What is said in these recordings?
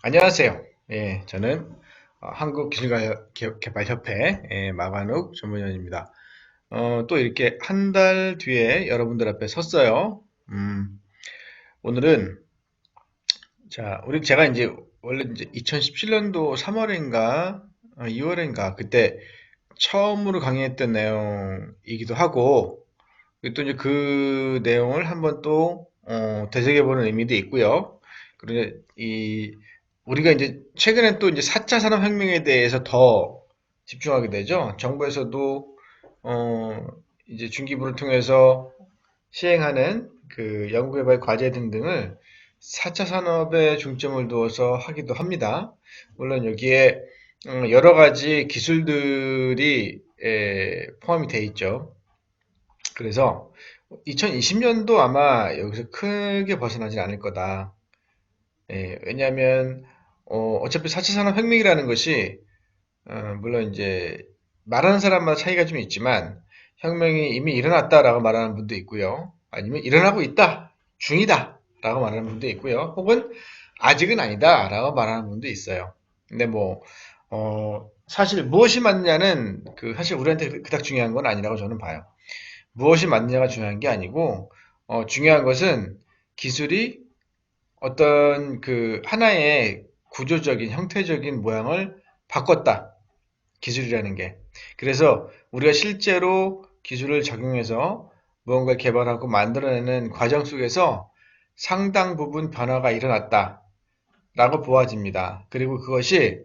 안녕하세요. 예, 저는 한국기술개발협회 마관욱 전문위원입니다. 또 이렇게 한 달 뒤에 여러분들 앞에 섰어요. 오늘은 제가 이제 원래 이제 2017년도 3월인가 2월인가 그때 처음으로 강의했던 내용이기도 하고 그리고 또 이제 그 내용을 한번 또 되새겨보는 의미도 있고요. 그리고 우리가 이제 최근에 또 이제 4차 산업혁명에 대해서 더 집중하게 되죠. 정부에서도 어 이제 중기부를 통해서 시행하는 그 연구개발 과제 등등을 4차 산업에 중점을 두어서 하기도 합니다. 물론 여기에 여러 가지 기술들이 포함이 돼 있죠. 그래서 2020년도 아마 여기서 크게 벗어나지 않을 거다. 왜냐하면 어차피 4차 산업혁명이라는 것이 물론 이제 말하는 사람마다 차이가 좀 있지만 혁명이 이미 일어났다라고 말하는 분도 있고요. 아니면 일어나고 있다, 중이다 라고 말하는 분도 있고요. 혹은 아직은 아니다 라고 말하는 분도 있어요. 근데 뭐 사실 무엇이 맞느냐는 사실 우리한테 그닥 중요한 건 아니라고 저는 봐요. 무엇이 맞느냐가 중요한 게 아니고 중요한 것은 기술이 어떤 하나의 구조적인 형태적인 모양을 바꿨다. 기술이라는 게. 그래서 우리가 실제로 기술을 적용해서 무언가를 개발하고 만들어내는 과정 속에서 상당 부분 변화가 일어났다. 라고 보아집니다. 그리고 그것이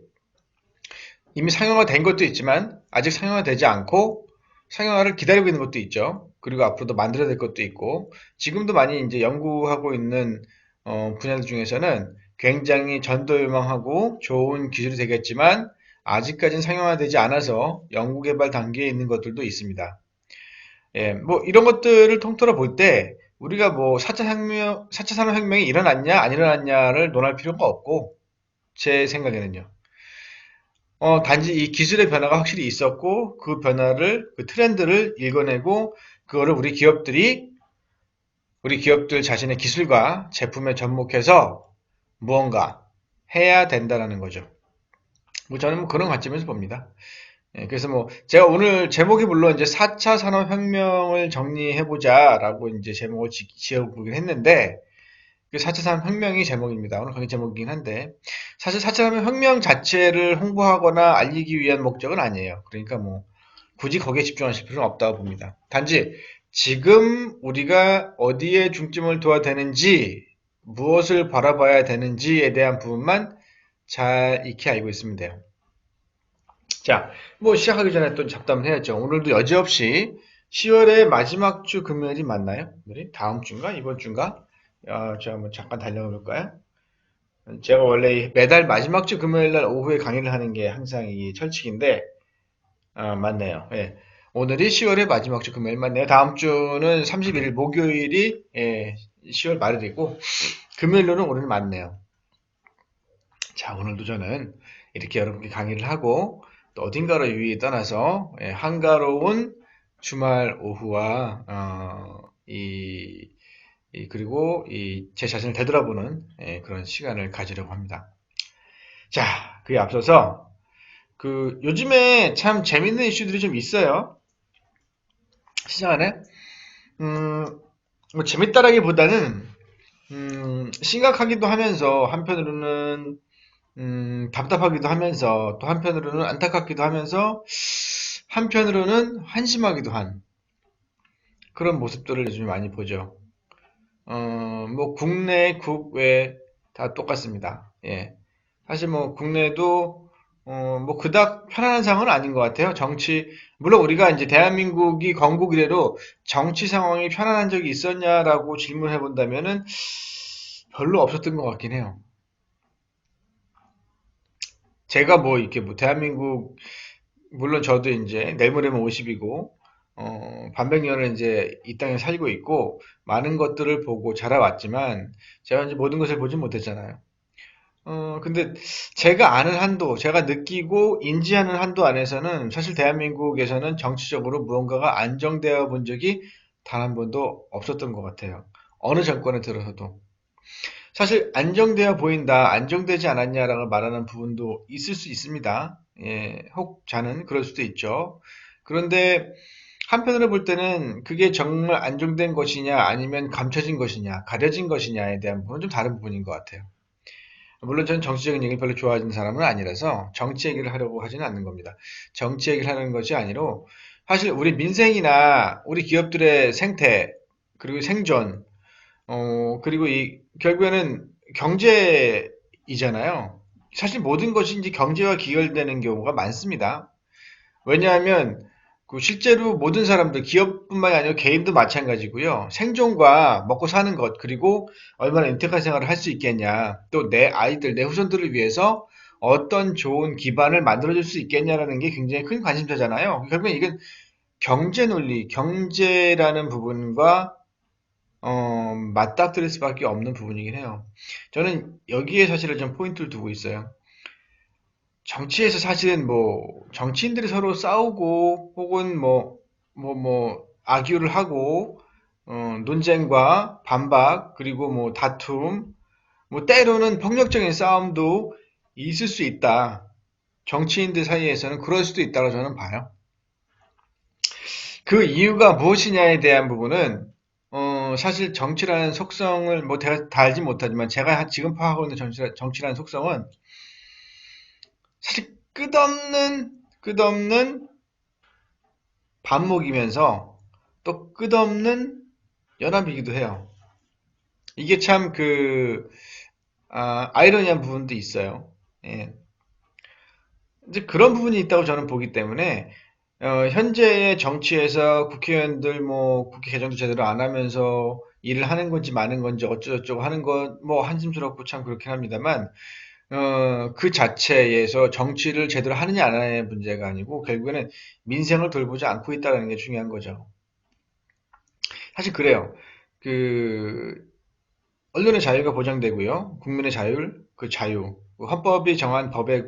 이미 상용화된 것도 있지만 아직 상용화되지 않고 상용화를 기다리고 있는 것도 있죠. 그리고 앞으로도 만들어야 될 것도 있고 지금도 많이 이제 연구하고 있는 분야들 중에서는 굉장히 전도유망하고 좋은 기술이 되겠지만 아직까지는 상용화되지 않아서 연구개발 단계에 있는 것들도 있습니다. 예, 뭐 이런 것들을 통틀어 볼 때 우리가 뭐 4차 산업혁명이 일어났냐 안 일어났냐를 논할 필요가 없고 제 생각에는요. 단지 이 기술의 변화가 확실히 있었고, 그 변화를, 그 트렌드를 읽어내고, 그거를 우리 기업들 자신의 기술과 제품에 접목해서 무언가 해야 된다는 거죠. 뭐 저는 뭐 그런 관점에서 봅니다. 예, 그래서 뭐 제가 오늘 제목이 물론 이제 4차 산업혁명을 정리해보자라고 이제 제목을 지어보긴 했는데, 그 4차 산업혁명이 제목입니다. 오늘 강의 제목이긴 한데 사실 4차 산업혁명 자체를 홍보하거나 알리기 위한 목적은 아니에요. 그러니까 뭐 굳이 거기에 집중하실 필요는 없다고 봅니다. 단지 지금 우리가 어디에 중점을 둬야 되는지 무엇을 바라봐야 되는지에 대한 부분만 잘 익히 알고 있으면 돼요. 자, 뭐 시작하기 전에 또 잡담을 해야죠. 오늘도 여지없이 10월의 마지막 주 금요일이 맞나요? 오늘이 다음 주인가? 이번 주인가? 제가 한번 잠깐 달려가 볼까요? 제가 원래 매달 마지막 주 금요일 날 오후에 강의를 하는 게 항상 이 철칙인데, 맞네요. 예. 오늘이 10월의 마지막 주 금요일 맞네요. 다음 주는 31일 목요일이 10월 말일이고, 금요일로는 오늘 맞네요. 자, 오늘도 저는 이렇게 여러분께 강의를 하고, 또 어딘가로 유의에 떠나서 한가로운 주말 오후와 그리고 제 자신을 되돌아보는 그런 시간을 가지려고 합니다. 자, 그에 앞서서 요즘에 참 재밌는 이슈들이 좀 있어요. 시장 안에. 뭐 재밌다라기보다는 심각하기도 하면서 한편으로는 답답하기도 하면서 또 한편으로는 안타깝기도 하면서 한편으로는 한심하기도 한 그런 모습들을 요즘 많이 보죠. 뭐 국내, 국외 다 똑같습니다. 예. 사실 뭐 국내도 뭐 그닥 편안한 상황은 아닌 것 같아요. 물론 우리가 이제 대한민국이 건국 이래로 정치 상황이 편안한 적이 있었냐라고 질문해 본다면은 별로 없었던 것 같긴 해요. 제가 뭐 이렇게 뭐 대한민국 물론 저도 이제 내일 모레면 50이고 반백년을 이제 이 땅에 살고 있고 많은 것들을 보고 자라왔지만 제가 이제 모든 것을 보진 못했잖아요. 근데 제가 아는 한도, 제가 느끼고 인지하는 한도 안에서는 사실 대한민국에서는 정치적으로 무언가가 안정되어 본 적이 단 한 번도 없었던 것 같아요. 어느 정권에 들어서도. 사실 안정되어 보인다, 안정되지 않았냐라고 말하는 부분도 있을 수 있습니다. 예, 혹 자는 그럴 수도 있죠. 그런데 한편으로 볼 때는 그게 정말 안정된 것이냐 아니면 감춰진 것이냐 가려진 것이냐에 대한 부분은 좀 다른 부분인 것 같아요. 물론 저는 정치적인 얘기를 별로 좋아하는 사람은 아니라서 정치 얘기를 하려고 하지는 않는 겁니다. 정치 얘기를 하는 것이 아니로 사실 우리 민생이나 우리 기업들의 생태 그리고 생존 그리고 결국에는 경제이잖아요. 사실 모든 것이 이제 경제와 기결되는 경우가 많습니다. 왜냐하면 그 실제로 모든 사람들, 기업뿐만이 아니라 개인도 마찬가지고요. 생존과 먹고 사는 것, 그리고 얼마나 윤택한 생활을 할 수 있겠냐, 또 내 아이들, 내 후손들을 위해서 어떤 좋은 기반을 만들어줄 수 있겠냐라는 게 굉장히 큰 관심사잖아요. 결국엔 이건 경제 논리, 경제라는 부분과 맞닥뜨릴 수밖에 없는 부분이긴 해요. 저는 여기에 사실은 좀 포인트를 두고 있어요. 정치에서 사실은 뭐 정치인들이 서로 싸우고 혹은 악유를 하고 논쟁과 반박 그리고 뭐 다툼 뭐 때로는 폭력적인 싸움도 있을 수 있다. 정치인들 사이에서는 그럴 수도 있다고 저는 봐요. 그 이유가 무엇이냐에 대한 부분은 사실 정치라는 속성을 뭐 제가 다 알지 못하지만 제가 지금 파악하고 있는 정치라는 속성은 사실 끝없는 반목이면서 또 끝없는 연합이기도 해요. 이게 참 아이러니한 부분도 있어요. 예. 이제 그런 부분이 있다고 저는 보기 때문에, 현재의 정치에서 국회의원들 뭐 국회 개정도 제대로 안 하면서 일을 하는 건지 마는 건지 어쩌고저쩌고 하는 건 뭐 한심스럽고 참 그렇긴 합니다만, 그 자체에서 정치를 제대로 하느냐 안 하느냐의 문제가 아니고 결국에는 민생을 돌보지 않고 있다는 게 중요한 거죠. 사실 그래요. 그 언론의 자유가 보장되고요. 국민의 자유, 그 헌법이 정한 법의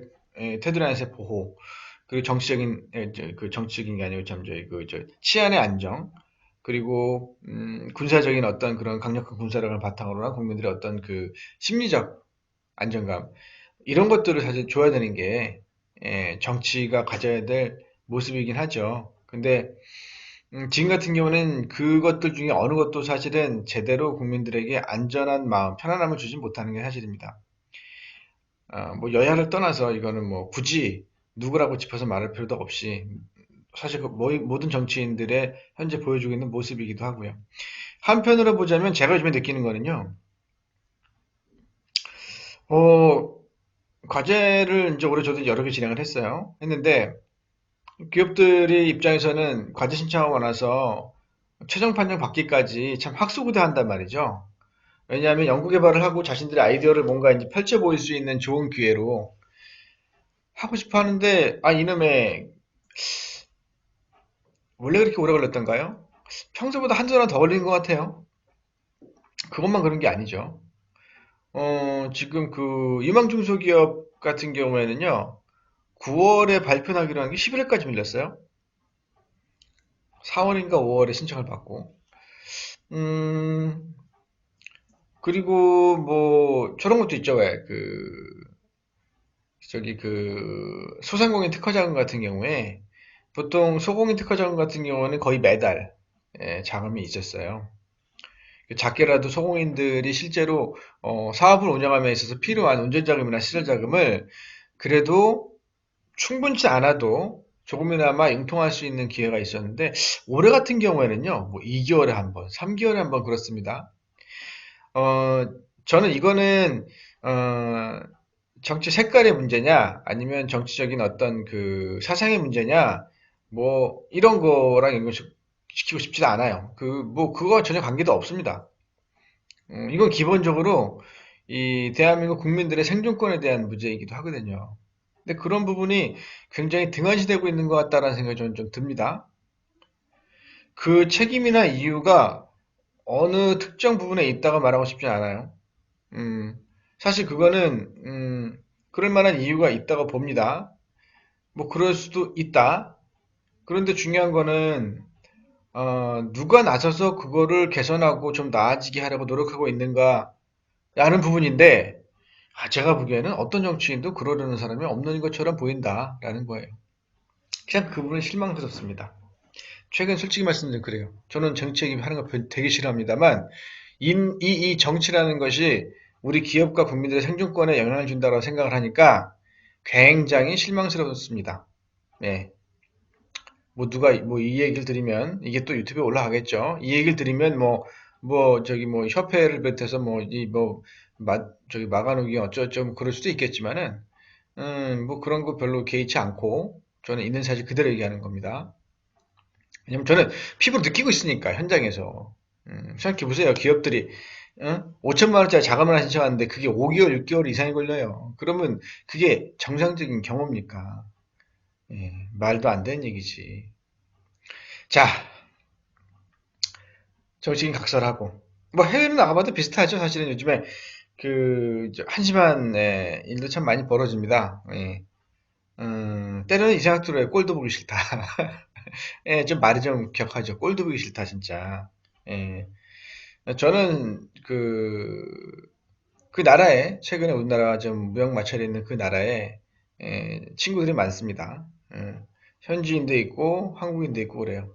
테두리 안에서의 보호, 그리고 정치적인 게 아니고 참 저희 치안의 안정, 그리고 군사적인 어떤 그런 강력한 군사력을 바탕으로 한 국민들의 어떤 그 심리적 안정감 이런 것들을 사실 줘야 되는 게 정치가 가져야 될 모습이긴 하죠. 근데 지금 같은 경우는 그것들 중에 어느 것도 사실은 제대로 국민들에게 안전한 마음, 편안함을 주지 못하는 게 사실입니다. 뭐 여야를 떠나서 이거는 뭐 굳이 누구라고 짚어서 말할 필요도 없이 사실 그 모든 정치인들의 현재 보여주고 있는 모습이기도 하고요. 한편으로 보자면 제가 요즘에 느끼는 거는요. 어, 과제를 이제 올해 저도 여러 개 진행을 했어요. 했는데 기업들이 입장에서는 과제 신청하고 나서 최종 판정 받기까지 참 학수고대한단 말이죠. 왜냐하면 연구 개발을 하고 자신들의 아이디어를 뭔가 이제 펼쳐 보일 수 있는 좋은 기회로 하고 싶어 하는데, 이놈의, 원래 그렇게 오래 걸렸던가요? 평소보다 한두 달은 더 걸린 것 같아요. 그것만 그런 게 아니죠. 지금 그 유망중소기업 같은 경우에는요, 9월에 발표하기로 한 게 11월까지 밀렸어요. 4월인가 5월에 신청을 받고. 음, 그리고 뭐, 저런 것도 있죠, 왜. 소상공인 특허자금 같은 경우에, 보통 소공인 특허자금 같은 경우는 거의 매달, 자금이 있었어요. 작게라도 소공인들이 실제로, 사업을 운영함에 있어서 필요한 운전자금이나 시설자금을 그래도 충분치 않아도 조금이나마 융통할 수 있는 기회가 있었는데, 올해 같은 경우에는요, 뭐 2개월에 한 번, 3개월에 한 번 그렇습니다. 어, 저는 이거는, 어, 정치 색깔의 문제냐, 아니면 정치적인 어떤 그 사상의 문제냐, 뭐, 이런 거랑 연결시키고 싶지도 않아요. 그거 전혀 관계도 없습니다. 이건 기본적으로 이 대한민국 국민들의 생존권에 대한 문제이기도 하거든요. 근데 그런 부분이 굉장히 등한시되고 있는 것 같다라는 생각이 저는 좀 듭니다. 그 책임이나 이유가 어느 특정 부분에 있다고 말하고 싶진 않아요. 음, 사실 그거는, 그럴 만한 이유가 있다고 봅니다. 뭐, 그럴 수도 있다. 그런데 중요한 거는, 누가 나서서 그거를 개선하고 좀 나아지게 하려고 노력하고 있는가, 라는 부분인데, 제가 보기에는 어떤 정치인도 그러려는 사람이 없는 것처럼 보인다라는 거예요. 그냥 그 부분은 실망스럽습니다. 최근 솔직히 말씀드리면 그래요. 저는 정치 얘기하는 거 되게 싫어합니다만, 이 정치라는 것이 우리 기업과 국민들의 생존권에 영향을 준다고 생각을 하니까 굉장히 실망스럽습니다. 네. 뭐 누가 뭐 이 얘기를 드리면 이게 또 유튜브에 올라가겠죠. 이 얘기를 드리면 저기 뭐 협회를 비롯해서 저기 막아놓기 어쩌고저쩌고 그럴 수도 있겠지만은 뭐 그런 거 별로 개의치 않고 저는 있는 사실 그대로 얘기하는 겁니다. 왜냐면 저는 피부로 느끼고 있으니까 현장에서 생각해 보세요. 기업들이 5천만 원짜리 자금을 신청하는데 그게 5개월, 6개월 이상이 걸려요. 그러면 그게 정상적인 경험입니까? 예, 말도 안 되는 얘기지. 자, 정치인 각설하고 뭐 해외로 나가봐도 비슷하죠. 사실은 요즘에 한심한 일도 참 많이 벌어집니다. 예. 때로는 이 생각 들어요. 꼴도 보기 싫다. 예, 좀 말이 좀 격하죠. 꼴도 보기 싫다, 진짜. 예. 저는 그 나라에, 최근에 우리나라가 좀 무역 마찰이 있는 그 나라에, 친구들이 많습니다. 현지인도 있고, 한국인도 있고, 그래요.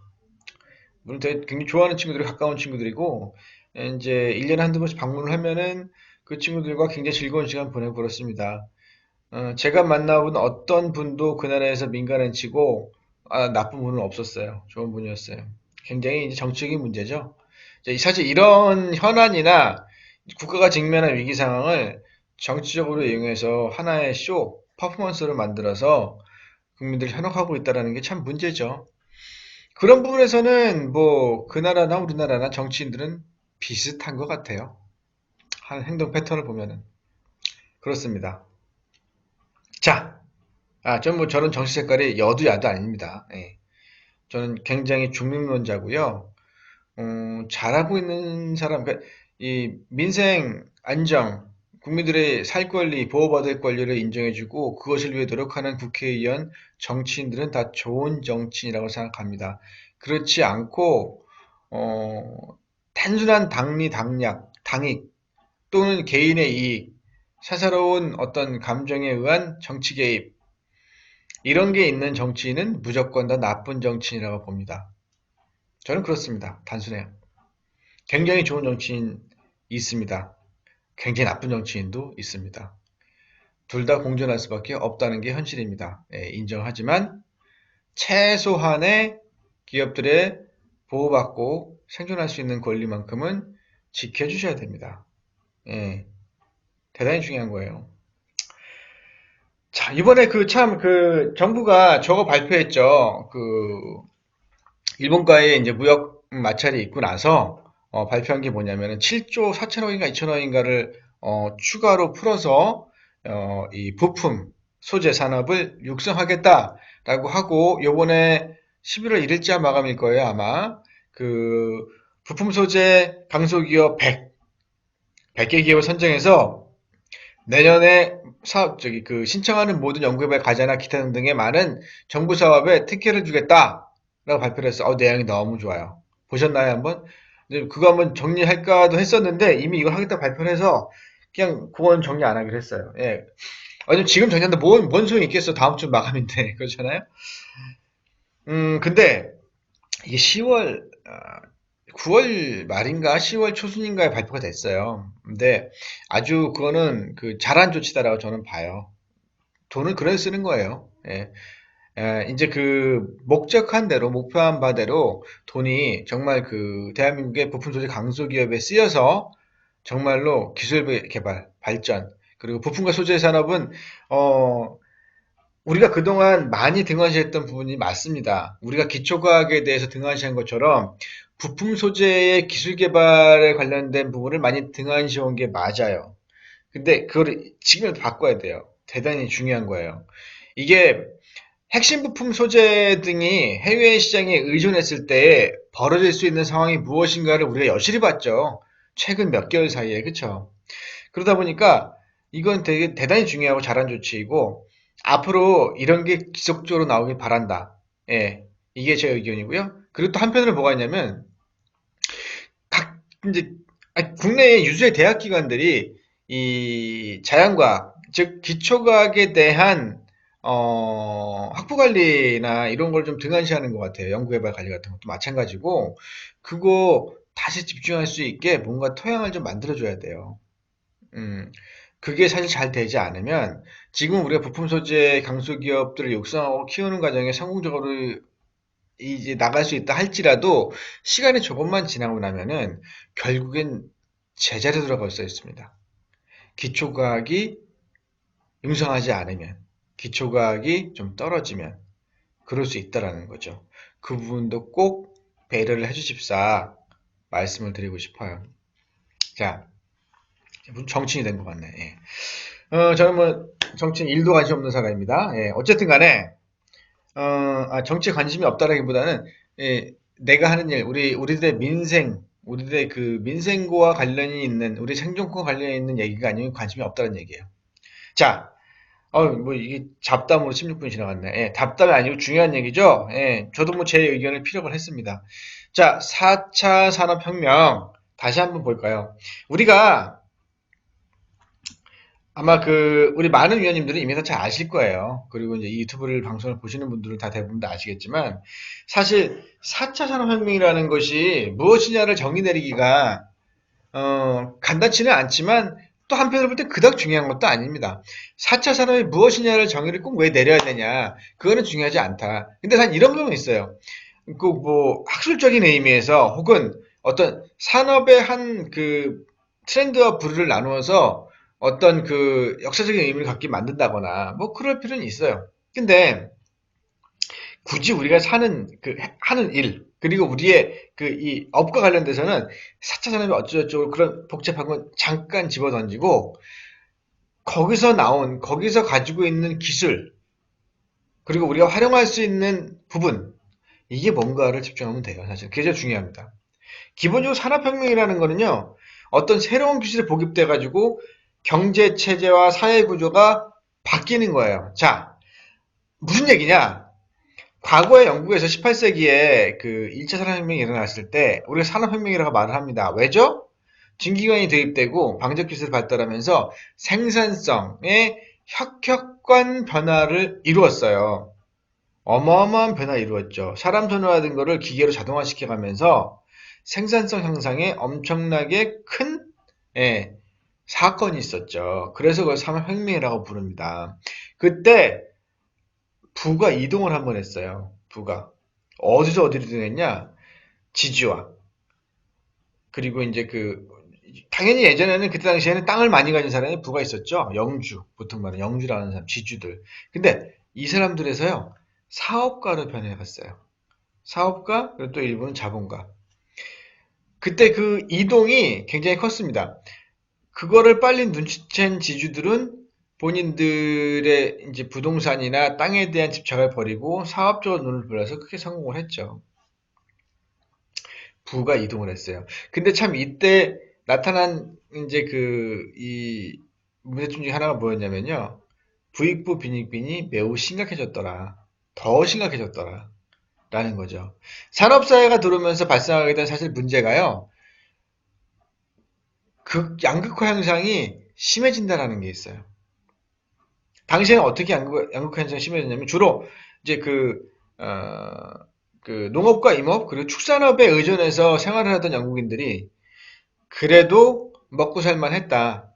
물론 되게 굉장히 좋아하는 친구들이 가까운 친구들이고, 이제 1년에 한두 번씩 방문을 하면은 그 친구들과 굉장히 즐거운 시간 보내고 그렇습니다. 제가 만나본 어떤 분도 그 나라에서 민간인 치고, 나쁜 분은 없었어요. 좋은 분이었어요. 굉장히 이제 정치적인 문제죠. 사실 이런 현안이나 국가가 직면한 위기 상황을 정치적으로 이용해서 하나의 퍼포먼스를 만들어서 국민들을 현혹하고 있다는 게 참 문제죠. 그런 부분에서는 뭐 그 나라나 우리나라나 정치인들은 비슷한 것 같아요. 하는 행동 패턴을 보면은 그렇습니다. 자, 저는 정치 색깔이 여도 야도 아닙니다. 예. 저는 굉장히 중립론자고요. 잘하고 있는 사람, 그러니까 이 민생 안정, 국민들의 살 권리, 보호받을 권리를 인정해주고 그것을 위해 노력하는 국회의원, 정치인들은 다 좋은 정치인이라고 생각합니다. 그렇지 않고 단순한 당익 또는 개인의 이익, 사사로운 어떤 감정에 의한 정치 개입 이런 게 있는 정치인은 무조건 다 나쁜 정치인이라고 봅니다. 저는 그렇습니다. 단순해요. 굉장히 좋은 정치인 있습니다. 굉장히 나쁜 정치인도 있습니다. 둘 다 공존할 수밖에 없다는 게 현실입니다. 인정하지만 최소한의 기업들의 보호받고 생존할 수 있는 권리만큼은 지켜주셔야 됩니다. 예, 대단히 중요한 거예요. 자, 이번에 정부가 저거 발표했죠. 일본과의 이제 무역 마찰이 있고 나서 발표한 게 뭐냐면은 7조 4천억인가 2천억인가를 추가로 풀어서 이 부품 소재 산업을 육성하겠다라고 하고 요번에 11월 1일자 마감일 거예요 아마 그 부품 소재 강소기업 100개 기업을 선정해서 내년에 신청하는 모든 연구개발 과제나 기타 등등의 많은 정부 사업에 특혜를 주겠다라고 발표를 했어. 내용이 너무 좋아요. 보셨나요, 한번? 그거 한번 정리할까도 했었는데, 이미 이걸 하겠다 발표를 해서, 그냥 그건 정리 안 하기로 했어요. 예. 지금 정리한다 뭔 소용이 있겠어. 다음 주 마감인데. 그렇잖아요? 근데, 이게 9월 말인가 10월 초순인가에 발표가 됐어요. 근데 아주 그거는 잘한 조치다라고 저는 봐요. 돈을 그래 쓰는 거예요. 예. 이제 목적한 대로, 목표한 바대로 돈이 정말 대한민국의 부품 소재 강소기업에 쓰여서 정말로 기술 개발, 발전, 그리고 부품과 소재 산업은, 우리가 그동안 많이 등한시했던 부분이 맞습니다. 우리가 기초과학에 대해서 등한시한 것처럼 부품 소재의 기술 개발에 관련된 부분을 많이 등한시한 게 맞아요. 근데 그걸 지금 바꿔야 돼요. 대단히 중요한 거예요. 이게 핵심 부품 소재 등이 해외 시장에 의존했을 때 벌어질 수 있는 상황이 무엇인가를 우리가 여실히 봤죠. 최근 몇 개월 사이에, 그쵸? 그러다 보니까 이건 되게 대단히 중요하고 잘한 조치이고 앞으로 이런 게 지속적으로 나오길 바란다. 예, 이게 제 의견이고요. 그리고 또 한편으로 뭐가 있냐면 각 이제 국내의 유수의 대학 기관들이 이 자연과학, 즉 기초과학에 대한 학부관리나 이런 걸 좀 등한시하는 것 같아요. 연구개발 관리 같은 것도 마찬가지고, 그거 다시 집중할 수 있게 뭔가 토양을 좀 만들어줘야 돼요. 음, 그게 사실 잘 되지 않으면, 지금 우리가 부품 소재 강소기업들을 육성하고 키우는 과정에 성공적으로 이제 나갈 수 있다 할지라도, 시간이 조금만 지나고 나면은, 결국엔 제자리에 돌아갈 수 있습니다. 기초과학이 융성하지 않으면, 기초과학이 좀 떨어지면, 그럴 수 있다라는 거죠. 그 부분도 꼭 배려를 해주십사 말씀을 드리고 싶어요. 자, 정치인이 된 것 같네. 저는 뭐 정치인 1도 관심 없는 사람입니다. 어쨌든 간에 정치에 관심이 없다라기보다는 내가 하는 일, 우리들의 민생, 우리들의 그 민생과 관련이 있는 우리 생존과 관련이 있는 얘기가 아니면 관심이 없다는 얘기예요. 자, 뭐 이게 잡담으로 16분이 지나갔네. 잡담이 아니고 중요한 얘기죠. 저도 뭐 제 의견을 피력을 했습니다. 자, 4차 산업혁명 다시 한번 볼까요? 우리가 아마 우리 많은 위원님들은 이미 다 잘 아실 거예요. 그리고 이제 이 유튜브를 방송을 보시는 분들은 다 대부분 다 아시겠지만, 사실 4차 산업혁명이라는 것이 무엇이냐를 정의 내리기가, 간단치는 않지만, 또 한편으로 볼 때 그닥 중요한 것도 아닙니다. 4차 산업이 무엇이냐를 정의를 꼭 왜 내려야 되냐, 그거는 중요하지 않다. 근데 단 이런 부분이 있어요. 뭐, 학술적인 의미에서, 혹은 어떤 산업의 한 트렌드와 부류를 나누어서 어떤 역사적인 의미를 갖게 만든다거나, 뭐, 그럴 필요는 있어요. 근데, 굳이 우리가 하는 일, 그리고 우리의 이 업과 관련돼서는 4차 산업이 어쩌고저쩌고 그런 복잡한 건 잠깐 집어던지고, 거기서 가지고 있는 기술, 그리고 우리가 활용할 수 있는 부분, 이게 뭔가를 집중하면 돼요, 사실. 그게 제일 중요합니다. 기본적으로 산업혁명이라는 거는요, 어떤 새로운 기술이 보급돼가지고 경제 체제와 사회 구조가 바뀌는 거예요. 자, 무슨 얘기냐? 과거에 영국에서 18세기에 1차 산업혁명이 일어났을 때 우리가 산업혁명이라고 말을 합니다. 왜죠? 증기관이 도입되고 방적 기술이 발달하면서 생산성의 혁혁관 변화를 이루었어요. 어마어마한 변화 이루었죠. 사람 손으로 하던 거를 기계로 자동화시켜가면서 생산성 향상에 엄청나게 큰 사건이 있었죠. 그래서 그걸 산업혁명이라고 부릅니다. 그때 부가 이동을 한번 했어요. 부가. 어디서 어디로 이동했냐? 지주와. 그리고 이제 당연히 예전에는 그때 당시에는 땅을 많이 가진 사람이 부가 있었죠. 영주. 보통 말하는 영주라는 사람, 지주들. 근데 이 사람들에서요, 사업가로 변해갔어요. 사업가, 그리고 또 일부는 자본가. 그때 그 이동이 굉장히 컸습니다. 그거를 빨리 눈치챈 지주들은 본인들의 이제 부동산이나 땅에 대한 집착을 버리고 사업적으로 눈을 돌려서 크게 성공을 했죠. 부가 이동을 했어요. 근데 참 이때 나타난 이제 이 문제점 중에 하나가 뭐였냐면요. 부익부 빈익빈이 매우 심각해졌더라. 더 심각해졌더라. 라는 거죠. 산업사회가 들어오면서 발생하게 된 사실 문제가요. 양극화 현상이 심해진다라는 게 있어요. 당시에는 어떻게 양극화 현상이 심해졌냐면 주로 이제 농업과 임업 그리고 축산업에 의존해서 생활을 하던 영국인들이 그래도 먹고 살만 했다.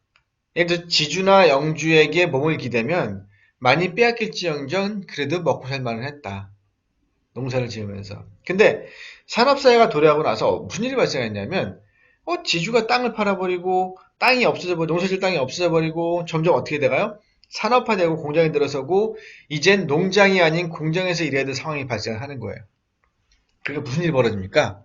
예를 들어 지주나 영주에게 몸을 기대면 많이 빼앗길지언정 그래도 먹고 살만은 했다. 농사를 지으면서. 근데 산업사회가 도래하고 나서 무슨 일이 발생했냐면 지주가 땅을 팔아버리고 땅이 없어져버리고 농사질 땅이 없어져버리고 점점 어떻게 돼가요? 산업화되고 공장이 들어서고 이젠 농장이 아닌 공장에서 일해야 될 상황이 발생하는 거예요. 그게 무슨 일이 벌어집니까?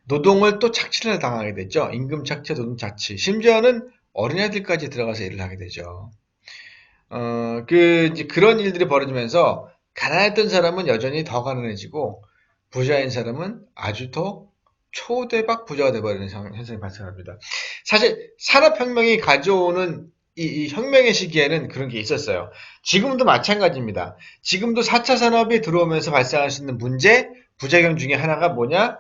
노동을 또 착취를 당하게 되죠. 임금 착취, 노동 착취. 심지어는 어린애들까지 들어가서 일을 하게 되죠. 이제 그런 일들이 벌어지면서 가난했던 사람은 여전히 더 가난해지고 부자인 사람은 아주 더 초대박 부자가 돼버리는 현상이 발생합니다. 사실 산업혁명이 가져오는 이 혁명의 시기에는 그런 게 있었어요. 지금도 마찬가지입니다. 지금도 4차 산업이 들어오면서 발생할 수 있는 문제, 부작용 중에 하나가 뭐냐?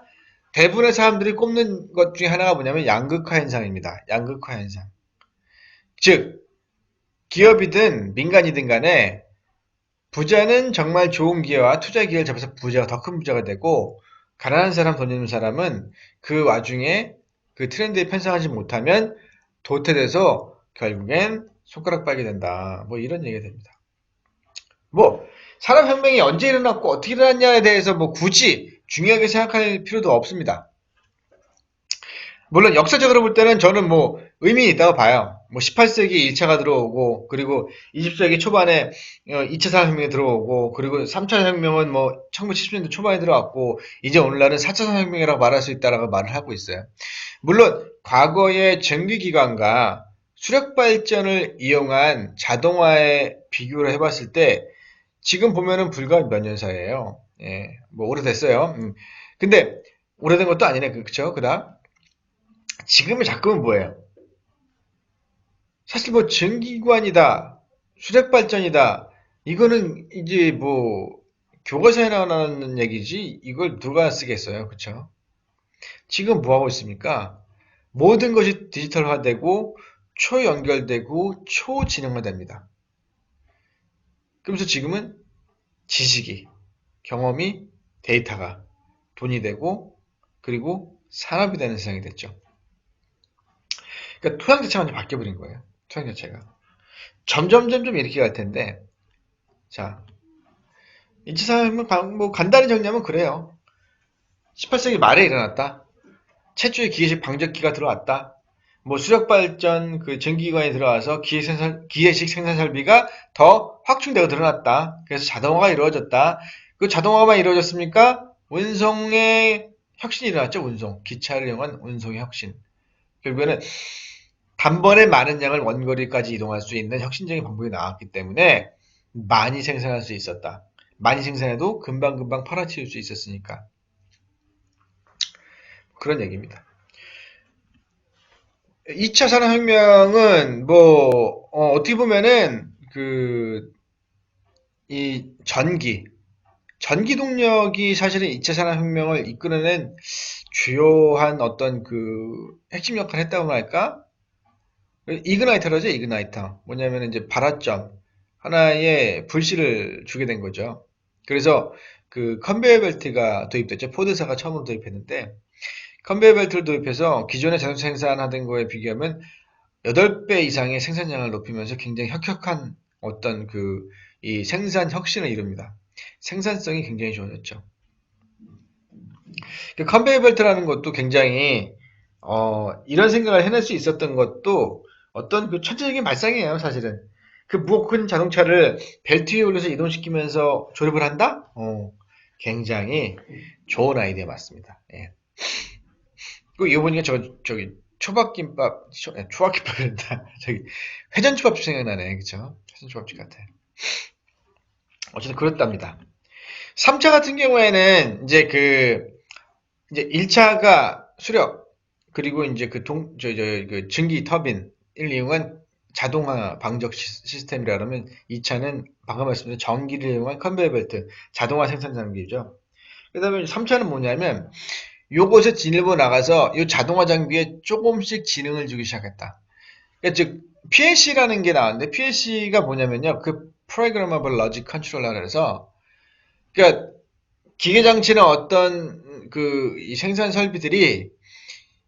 대부분의 사람들이 꼽는 것 중에 하나가 뭐냐면 양극화 현상입니다. 양극화 현상. 즉, 기업이든 민간이든 간에 부자는 정말 좋은 기회와 투자 기회를 잡아서 부자가 더 큰 부자가 되고, 가난한 사람, 돈 있는 사람은 그 와중에 그 트렌드에 편성하지 못하면 도태돼서 결국엔 손가락 빨게 된다. 뭐 이런 얘기가 됩니다. 뭐 산업혁명이 언제 일어났고 어떻게 일어났냐에 대해서 뭐 굳이 중요하게 생각할 필요도 없습니다. 물론 역사적으로 볼 때는 저는 뭐 의미 있다고 봐요. 뭐 18세기 1차가 들어오고, 그리고 20세기 초반에 2차 산업혁명이 들어오고, 그리고 3차 혁명은 뭐 1970년대 초반에 들어왔고, 이제 오늘날은 4차 산업혁명이라고 말할 수 있다라고 말을 하고 있어요. 물론 과거의 전기기관과 수력발전을 이용한 자동화에 비교를 해봤을 때 지금 보면은 불과 몇 년 사이에요. 예, 뭐 오래됐어요. 근데 오래된 것도 아니네, 그쵸? 그다음 지금의 작금은 뭐예요? 사실 뭐 전기관이다, 수력발전이다, 이거는 이제 뭐 교과서에 나오는 얘기지 이걸 누가 쓰겠어요, 그쵸? 지금 뭐 하고 있습니까? 모든 것이 디지털화되고 초연결되고 초지능화됩니다. 그러면서 지금은 지식이, 경험이 데이터가 돈이 되고 그리고 산업이 되는 세상이 됐죠. 그러니까 토양 자체가 완전 바뀌어버린 거예요. 토양 자체가. 점점 이렇게 갈 텐데, 자, 인체산업은 뭐 간단히 정리하면 그래요. 18세기 말에 일어났다. 최초의 기계식 방적기가 들어왔다. 뭐 수력발전 그 전기기관이 들어와서 기계식 생산 설비가 더 확충되고 드러났다. 그래서 자동화가 이루어졌다. 그 자동화만 이루어졌습니까? 운송의 혁신이 일어났죠. 운송. 기차를 이용한 운송의 혁신. 결국에는 단번에 많은 양을 원거리까지 이동할 수 있는 혁신적인 방법이 나왔기 때문에 많이 생산할 수 있었다. 많이 생산해도 금방금방 팔아치울 수 있었으니까. 그런 얘기입니다. 2차 산업혁명은 뭐 어떻게 보면은 이 전기 동력이 사실은 2차 산업혁명을 이끌어낸 주요한 어떤 그 핵심 역할을 했다고 할까? 이그나이터라죠, 이그나이터. 뭐냐면 이제 발화점 하나의 불씨를 주게 된 거죠. 그래서 그 컨베이어 벨트가 도입됐죠. 포드사가 처음으로 도입했는데 컨베이어 벨트를 도입해서 기존의 자동차 생산하던 거에 비교하면 8배 이상의 생산량을 높이면서 굉장히 혁혁한 어떤 이 생산 혁신을 이룹니다. 생산성이 굉장히 좋아졌죠. 그 컨베이어 벨트라는 것도 굉장히 이런 생각을 해낼 수 있었던 것도 어떤 그 천재적인 발상이에요, 사실은. 그 무겁고 큰 자동차를 벨트 위에 올려서 이동시키면서 조립을 한다? 굉장히 좋은 아이디어 맞습니다. 예. 이거 보니까 저기 초밥김밥, 초밥김밥이란다. 저기 회전초밥집 생각나네, 그쵸? 회전초밥집 같아. 어쨌든 그렇답니다. 3차 같은 경우에는 이제 1차가 수력, 그리고 이제 그 증기 터빈을 이용한 자동화 방적 시스템이라 그러면 2차는 방금 말씀드린 전기를 이용한 컨베이어 벨트, 자동화 생산 장비죠. 그 다음에 3차는 뭐냐면 요것에 지니고 나가서 이 자동화 장비에 조금씩 지능을 주기 시작했다. 그러니까 즉 PLC라는 게 나왔는데 PLC가 뭐냐면요. 그 Programmable Logic Controller라 해서 그러니까 기계 장치나 어떤 이 생산 설비들이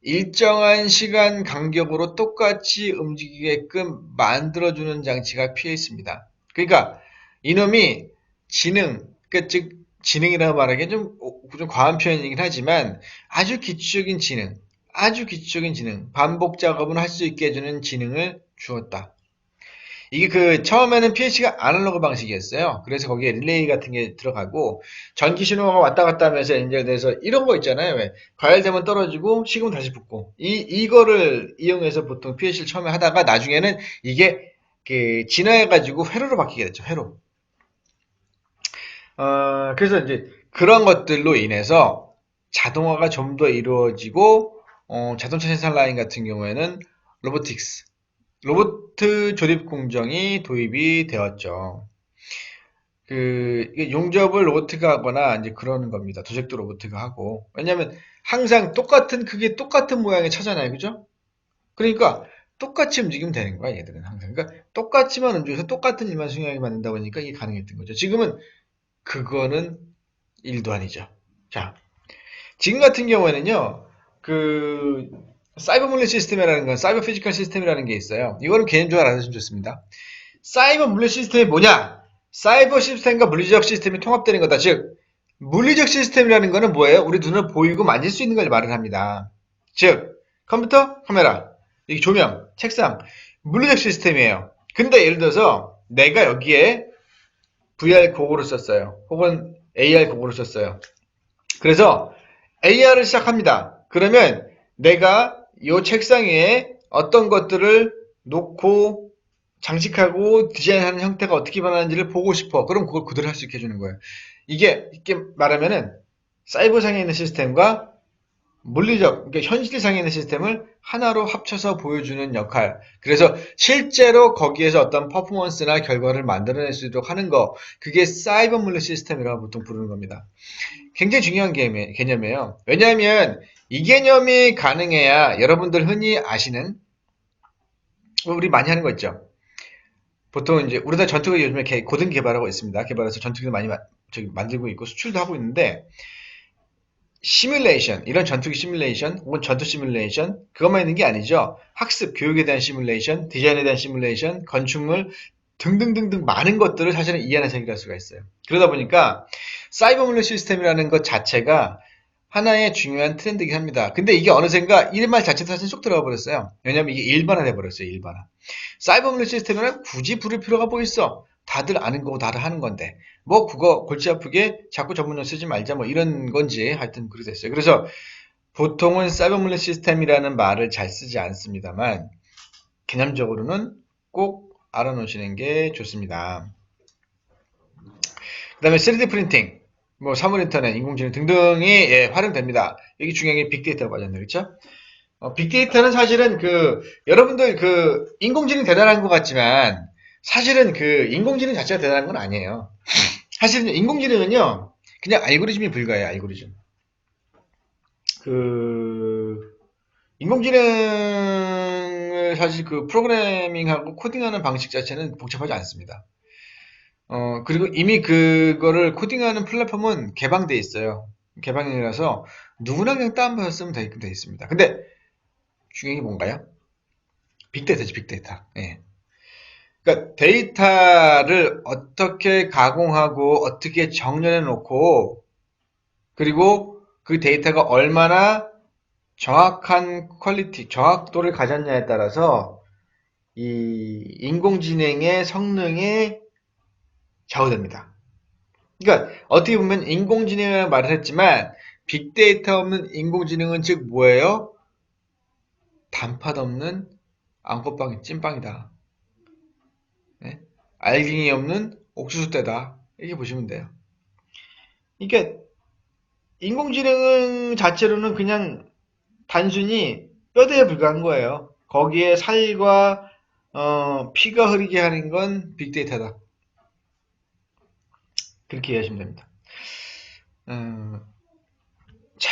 일정한 시간 간격으로 똑같이 움직이게끔 만들어주는 장치가 PLC입니다. 그러니까 이놈이 그러니까 즉 지능이라고 말하기엔 좀 과한 표현이긴 하지만 아주 기초적인 지능, 반복 작업을 할 수 있게 해주는 지능을 주었다. 이게 처음에는 PLC가 아날로그 방식이었어요. 그래서 거기에 릴레이 같은 게 들어가고, 전기 신호가 왔다 갔다 하면서 연결돼서 이런 거 있잖아요. 왜? 과열되면 떨어지고, 식으면 다시 붙고. 이거를 이용해서 보통 PLC를 처음에 하다가 나중에는 이게 진화해가지고 회로로 바뀌게 됐죠. 회로. 그래서 이제 그런 것들로 인해서 자동화가 좀 더 이루어지고, 자동차 생산 라인 같은 경우에는 로보틱스, 로봇 조립 공정이 도입이 되었죠. 이게 용접을 로봇가 하거나 이제 그러는 겁니다. 도색도 로봇가 하고. 왜냐면 항상 똑같은 크기, 똑같은 모양의 차잖아요. 그죠? 그러니까 똑같이 움직이면 되는 거야, 얘들은 항상. 그러니까 똑같이만 움직여서 똑같은 일만 수행하게 만든다 보니까 이게 가능했던 거죠. 지금은 그거는 일도 아니죠. 자, 지금 같은 경우에는요, 그 사이버 물리 시스템이라는 건 사이버 피지컬 시스템이라는 게 있어요. 이거는 개인적으로 알아두시면 좋습니다. 사이버 물리 시스템이 뭐냐? 사이버 시스템과 물리적 시스템이 통합되는 거다. 즉, 물리적 시스템이라는 거는 뭐예요? 우리 눈으로 보이고 만질 수 있는 걸 말을 합니다. 즉, 컴퓨터, 카메라, 이 조명, 책상, 물리적 시스템이에요. 근데 예를 들어서 내가 여기에 VR 고글을 썼어요. 혹은 AR 고글을 썼어요. 그래서 AR을 시작합니다. 그러면 내가 이 책상 위에 어떤 것들을 놓고 장식하고 디자인하는 형태가 어떻게 변하는지를 보고 싶어. 그럼 그걸 그대로 할 수 있게 해주는 거예요. 이게 말하면은 사이버상에 있는 시스템과 물리적, 그러니까 현실상에 있는 시스템을 하나로 합쳐서 보여주는 역할. 그래서 실제로 거기에서 어떤 퍼포먼스나 결과를 만들어낼 수 있도록 하는 거. 그게 사이버 물리 시스템이라고 보통 부르는 겁니다. 굉장히 중요한 개념이에요. 왜냐하면 이 개념이 가능해야 여러분들 흔히 아시는, 우리 많이 하는 거 있죠. 보통 이제 우리나라 전투기 요즘에 고등 개발하고 있습니다. 개발해서 전투기를 많이 만들고 있고 수출도 하고 있는데, 시뮬레이션, 이런 전투기 시뮬레이션 혹은 전투 시뮬레이션, 그것만 있는 게 아니죠. 학습, 교육에 대한 시뮬레이션, 디자인에 대한 시뮬레이션, 건축물 등등등등 많은 것들을 사실은 이 안에서 해결할 수가 있어요. 그러다 보니까 사이버 물리 시스템이라는 것 자체가 하나의 중요한 트렌드이긴 합니다. 근데 이게 어느샌가 이 말 자체도 사실 쏙 들어가 버렸어요. 왜냐면 이게 일반화돼 버렸어요. 일반화. 사이버 물리 시스템은 굳이 부를 필요가 뭐 있어? 다들 아는 거고 다들 하는 건데 뭐 그거 골치 아프게 자꾸 전문용 쓰지 말자 뭐 이런 건지 하여튼 그렇게 됐어요. 그래서 보통은 사이버 물리 시스템이라는 말을 잘 쓰지 않습니다만 개념적으로는 꼭 알아놓으시는 게 좋습니다. 그 다음에 3D 프린팅, 뭐 사물 인터넷, 인공지능 등등이 활용됩니다. 여기 중요한 게 빅데이터가 빠졌네요. 그렇죠? 빅데이터는 사실은 여러분들 인공지능 대단한 것 같지만 사실은 인공지능 자체가 대단한 건 아니에요. 사실은 인공지능은요, 그냥 알고리즘이 불과해요, 알고리즘. 인공지능을 사실 프로그래밍하고 코딩하는 방식 자체는 복잡하지 않습니다. 그리고 이미 그거를 코딩하는 플랫폼은 개방돼 있어요. 개방이라서 누구나 그냥 다운받아서 쓰면 돼 있습니다. 근데 중요한 게 뭔가요? 빅데이터지, 빅데이터. 예. 그러니까 데이터를 어떻게 가공하고 어떻게 정렬해 놓고 그리고 그 데이터가 얼마나 정확한 퀄리티, 정확도를 가졌냐에 따라서 이 인공지능의 성능에 좌우됩니다. 그러니까 어떻게 보면 인공지능이라는 말을 했지만 빅데이터 없는 인공지능은 즉 뭐예요? 단팥 없는 안꽃빵이 찐빵이다. 네? 알갱이 없는 옥수수떼다. 이렇게 보시면 돼요. 그러니까 인공지능 자체로는 그냥 단순히 뼈대에 불과한 거예요. 거기에 살과 피가 흐르게 하는 건 빅데이터다. 그렇게 이해하시면 됩니다. 자,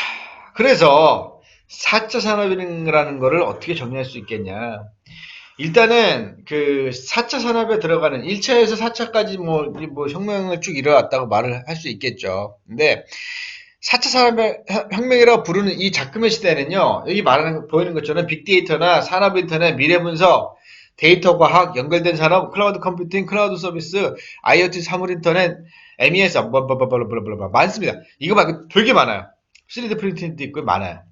그래서 4차 산업이라는 거를 어떻게 정리할 수 있겠냐. 일단은 4차 산업에 들어가는 1차에서 4차까지 뭐 혁명을 쭉 이뤄왔다고 말을 할 수 있겠죠. 근데 4차 산업혁명이라고 부르는 이 작금의 시대는요, 여기 보이는 것처럼 빅데이터나 산업인터넷, 미래분석, 데이터 과학, 연결된 산업, 클라우드 컴퓨팅, 클라우드 서비스, IoT 사물인터넷, MES, 많습니다. 이거 말고 되게 많아요. 3D 프린팅도 있고 많아요.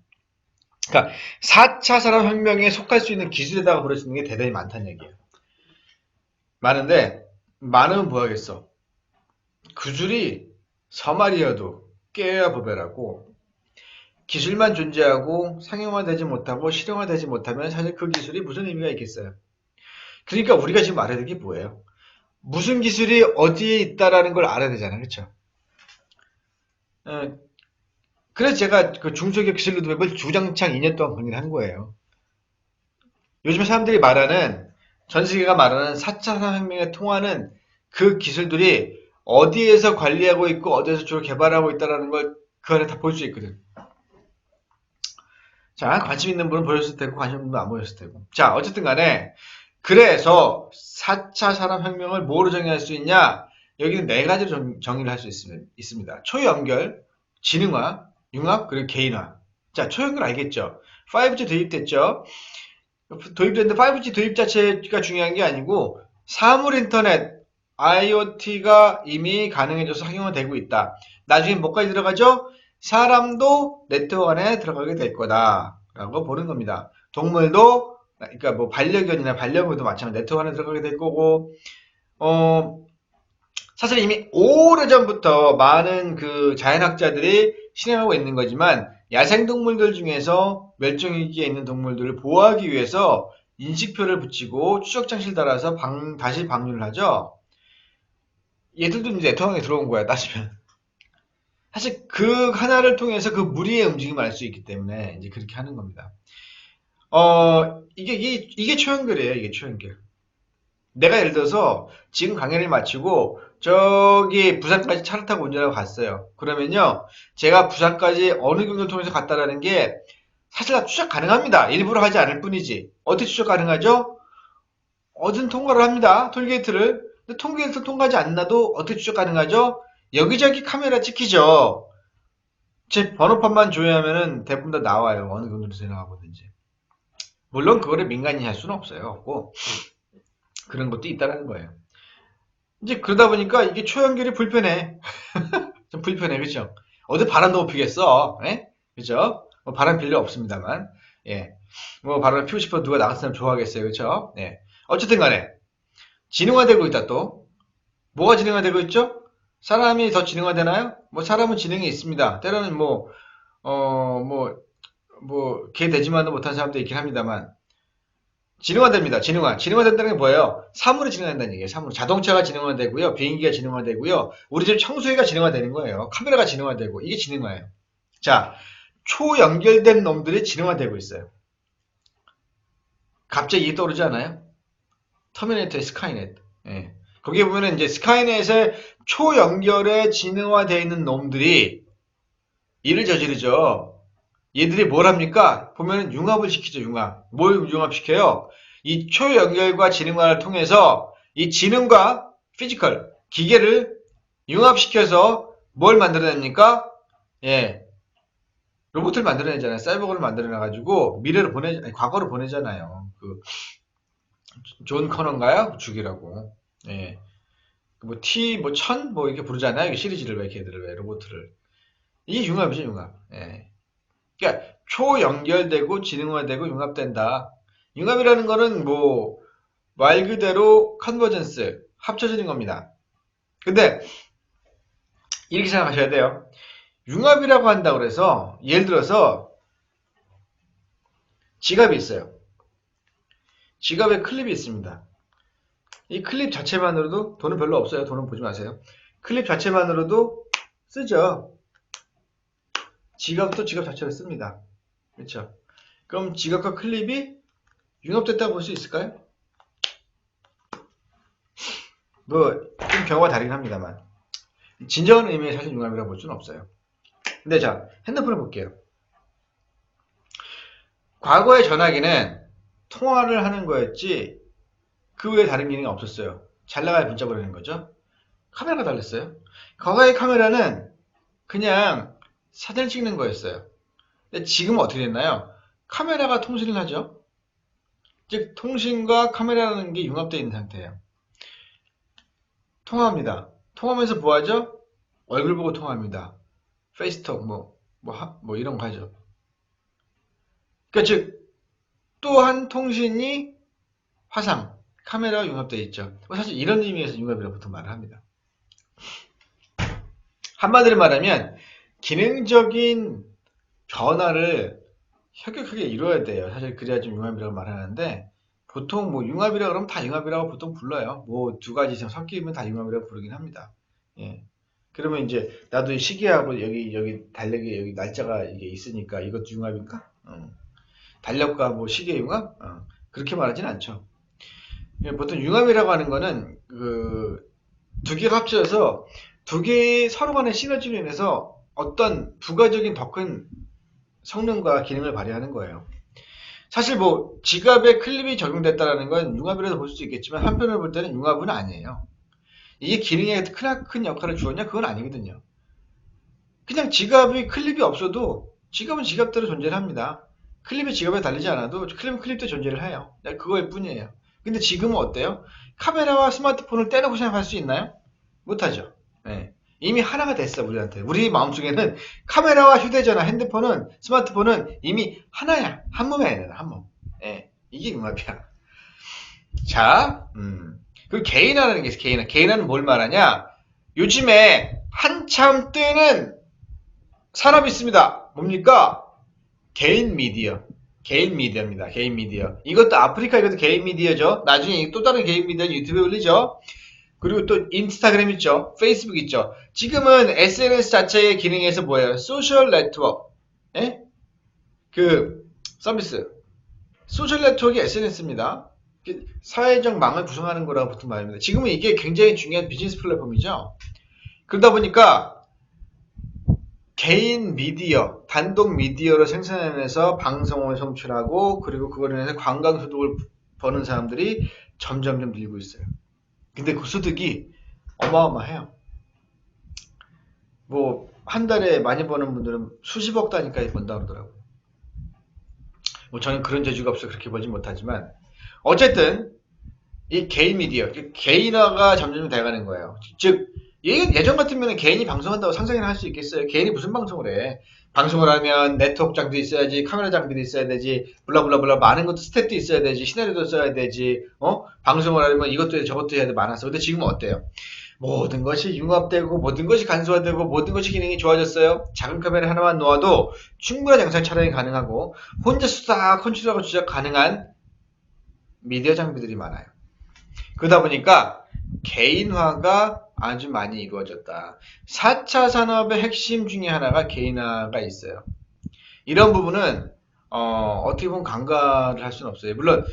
그러니까 4차 산업혁명에 속할 수 있는 기술에다가 부를 수 있는 게 대단히 많다는 얘기예요. 많은데 많으면 뭐하겠어. 그 줄이 서말이어도 깨야 보배라고 기술만 존재하고 상용화되지 못하고 실용화되지 못하면 사실 그 기술이 무슨 의미가 있겠어요. 그러니까 우리가 지금 알아야 될 게 뭐예요? 무슨 기술이 어디에 있다라는 걸 알아야 되잖아요. 그렇죠? 그래서 제가 중소기업 기술 로드맵을 주장창 2년 동안 강의를 한 거예요. 요즘 사람들이 말하는 전 세계가 말하는 4차 산업혁명에 통하는 그 기술들이 어디에서 관리하고 있고 어디에서 주로 개발하고 있다는 걸 그 안에 다 볼 수 있거든. 자, 관심 있는 분은 보였을 테고, 관심 없는 분은 안 보였을 테고. 자, 어쨌든 간에, 그래서 4차 산업혁명을 뭐로 정의할 수 있냐? 여기는 네 가지로 정의를 할 수 있습니다. 초연결, 지능화, 융합, 그리고 개인화. 자, 초연결 알겠죠? 5G 도입됐죠? 도입됐는데 5G 도입 자체가 중요한 게 아니고 사물 인터넷, IoT가 이미 가능해져서 상용화되고 있다. 나중에 뭐까지 들어가죠? 사람도 네트워크 안에 들어가게 될 거다라고 보는 겁니다. 동물도 그러니까 뭐 반려견이나 반려묘도 마찬가지로 네트워크 안에 들어가게 될 거고 사실 이미 오래전부터 많은 그 자연학자들이 실행하고 있는 거지만 야생동물들 중에서 멸종위기에 있는 동물들을 보호하기 위해서 인식표를 붙이고 추적장치를 달아서 다시 방류를 하죠. 얘들도 이제 네트워크에 들어온 거야, 따지면. 사실 그 하나를 통해서 그 무리의 움직임을 알 수 있기 때문에 이제 그렇게 하는 겁니다. 이게 초연결이에요, 이게 초연결. 내가 예를 들어서 지금 강연을 마치고 저기 부산까지 차를 타고 운전하고 갔어요. 그러면요, 제가 부산까지 어느 경로를 통해서 갔다라는 게 사실 다 추적 가능합니다. 일부러 하지 않을 뿐이지. 어떻게 추적 가능하죠? 어딘 통과를 합니다. 톨게이트를. 근데 톨게이트를 통과하지 않나도 어떻게 추적 가능하죠? 여기저기 카메라 찍히죠. 제 번호판만 조회하면은 대부분 다 나와요. 어느 경로로 지나가고 있는지. 물론 그거를 민간인이 할 수는 없어요. 그런 것도 있다라는 거예요. 이제 그러다 보니까 이게 초연결이 불편해. 좀 불편해, 그죠? 어디 바람도 못 피겠어, 예? 그죠? 뭐 바람 필요 없습니다만, 예. 뭐 바람 피우고 싶어 누가 나갔으면 좋아하겠어요, 그죠? 예. 어쨌든 간에, 지능화되고 있다 또. 뭐가 지능화되고 있죠? 사람이 더 지능화되나요? 뭐 사람은 지능이 있습니다. 때로는 개 되지만도 못한 사람도 있긴 합니다만, 지능화됩니다. 지능화된다는 게 뭐예요? 사물이 지능화된다는 얘기예요. 사물. 자동차가 지능화되고요. 비행기가 지능화되고요. 우리 집 청소기가 지능화되는 거예요. 카메라가 지능화되고. 이게 지능화예요. 자, 초연결된 놈들이 지능화되고 있어요. 갑자기 이게 떠오르지 않아요? 터미네이터의 스카이넷. 예. 거기에 보면은 이제 스카이넷의 초연결에 지능화되어 있는 놈들이 일을 저지르죠. 얘들이 뭘 합니까? 보면은 융합을 시키죠, 융합. 뭘 융합시켜요? 이 초연결과 지능화를 통해서 이 지능과 피지컬, 기계를 융합시켜서 뭘 만들어냅니까? 예, 로봇을 만들어내잖아요. 사이버그를 만들어내가지고 미래로 아니, 과거로 보내잖아요. 존 커너인가요? 죽이라고. 예. 뭐 이렇게 부르잖아요. 시리즈를 왜, 걔들을 왜, 로봇을. 이게 융합이죠, 융합. 예. 그러니까 초연결되고 지능화되고 융합된다. 융합이라는 거는 뭐 말 그대로 컨버전스, 합쳐지는 겁니다. 근데 이렇게 생각하셔야 돼요. 융합이라고 한다고 그래서 예를 들어서 지갑이 있어요. 지갑에 클립이 있습니다. 이 클립 자체만으로도 돈은 별로 없어요. 돈은 보지 마세요. 클립 자체만으로도 쓰죠. 지갑도 지갑 자체로 씁니다. 그렇죠? 그럼 지갑과 클립이 융합됐다고 볼 수 있을까요? 좀 경우가 다르긴 합니다만 진정한 의미의 사실 융합이라고 볼 수는 없어요. 근데 자, 핸드폰을 볼게요. 과거의 전화기는 통화를 하는 거였지 그 외에 다른 기능이 없었어요. 잘 나가야 문자 보내는 거죠. 카메라가 달렸어요. 과거의 카메라는 그냥 사진을 찍는 거였어요. 근데 지금은 어떻게 됐나요? 카메라가 통신을 하죠. 즉 통신과 카메라라는 게 융합되어 있는 상태예요. 통화합니다. 통화하면서 뭐 하죠? 얼굴 보고 통화합니다. 페이스톡 이런 거 하죠. 그러니까 즉 또한 통신이 화상, 카메라와 융합되어 있죠. 사실 이런 의미에서 융합이라고 보통 말을 합니다. 한마디로 말하면 기능적인 변화를 혁혁하게 이루어야 돼요. 사실 그래야 좀 융합이라고 말하는데 보통 뭐 융합이라고 그러면 다 융합이라고 보통 불러요. 뭐 두 가지 이상 섞이면 다 융합이라고 부르긴 합니다. 예. 그러면 이제 나도 이 시계하고 여기 달력에 여기 날짜가 이게 있으니까 이것도 융합인가? 달력과 뭐 시계 융합? 그렇게 말하진 않죠. 예, 보통 융합이라고 하는 거는 두 개가 합쳐져서 두 개의 서로 간의 시너지로 인해서 어떤 부가적인 더 큰 성능과 기능을 발휘하는 거예요. 사실 뭐 지갑에 클립이 적용됐다라는 건 융합이라도 볼 수 있겠지만 한편으로 볼 때는 융합은 아니에요. 이게 기능에 큰 역할을 주었냐? 그건 아니거든요. 그냥 지갑이 클립이 없어도 지갑은 지갑대로 존재를 합니다. 클립이 지갑에 달리지 않아도 클립은 클립도 존재를 해요. 그거일 뿐이에요. 근데 지금은 어때요? 카메라와 스마트폰을 떼놓고 생각할 수 있나요? 못하죠. 네. 이미 하나가 됐어, 우리한테. 우리 마음속에는 카메라와 휴대전화, 핸드폰은, 스마트폰은 이미 하나야. 한 몸에 아니라 한 몸. 네. 이게 융합이야. 자, 그 개인화라는 게 있어, 개인화. 개인화는 뭘 말하냐? 요즘에 한참 뜨는 산업이 있습니다. 뭡니까? 개인 미디어. 개인 미디어입니다. 개인 미디어. 이것도 아프리카 이것도 개인 미디어죠. 나중에 또 다른 개인 미디어는 유튜브에 올리죠. 그리고 또 인스타그램 있죠. 페이스북 있죠. 지금은 SNS 자체의 기능에서 뭐예요? 소셜 네트워크. 예? 그 서비스. 소셜 네트워크가 SNS입니다. 사회적 망을 구성하는 거라고 보통 말합니다. 지금은 이게 굉장히 중요한 비즈니스 플랫폼이죠. 그러다 보니까 개인 미디어, 단독 미디어를 생산해내서 방송을 송출하고 그리고 그걸 인해서 관광 소득을 버는 사람들이 점점점 늘고 있어요. 근데 그 소득이 어마어마해요. 뭐 한 달에 많이 버는 분들은 수십억 단위까지 번다고 그러더라고요. 뭐 저는 그런 재주가 없어서 그렇게 벌지 못하지만 어쨌든 이 개인 미디어, 개인화가 점점 돼가는 거예요. 즉 예전 같으면 개인이 방송한다고 상상이나 할 수 있겠어요. 개인이 무슨 방송을 해? 방송을 하면 네트워크 장비도 있어야지, 카메라 장비도 있어야 되지, 블라블라블라 많은 것도 스텝도 있어야 되지, 시나리오도 써야 되지, 방송을 하려면 이것도 해야 돼, 저것도 해야 돼, 많았어. 근데 지금은 어때요? 모든 것이 융합되고, 모든 것이 간소화되고, 모든 것이 기능이 좋아졌어요. 작은 카메라 하나만 놓아도 충분한 영상 촬영이 가능하고, 혼자 수다 컨트롤하고 조작 가능한 미디어 장비들이 많아요. 그러다 보니까 개인화가 아주 많이 이루어졌다. 4차 산업의 핵심 중에 하나가 개인화가 있어요. 이런 부분은 어떻게 보면 간과를 할 수는 없어요. 물론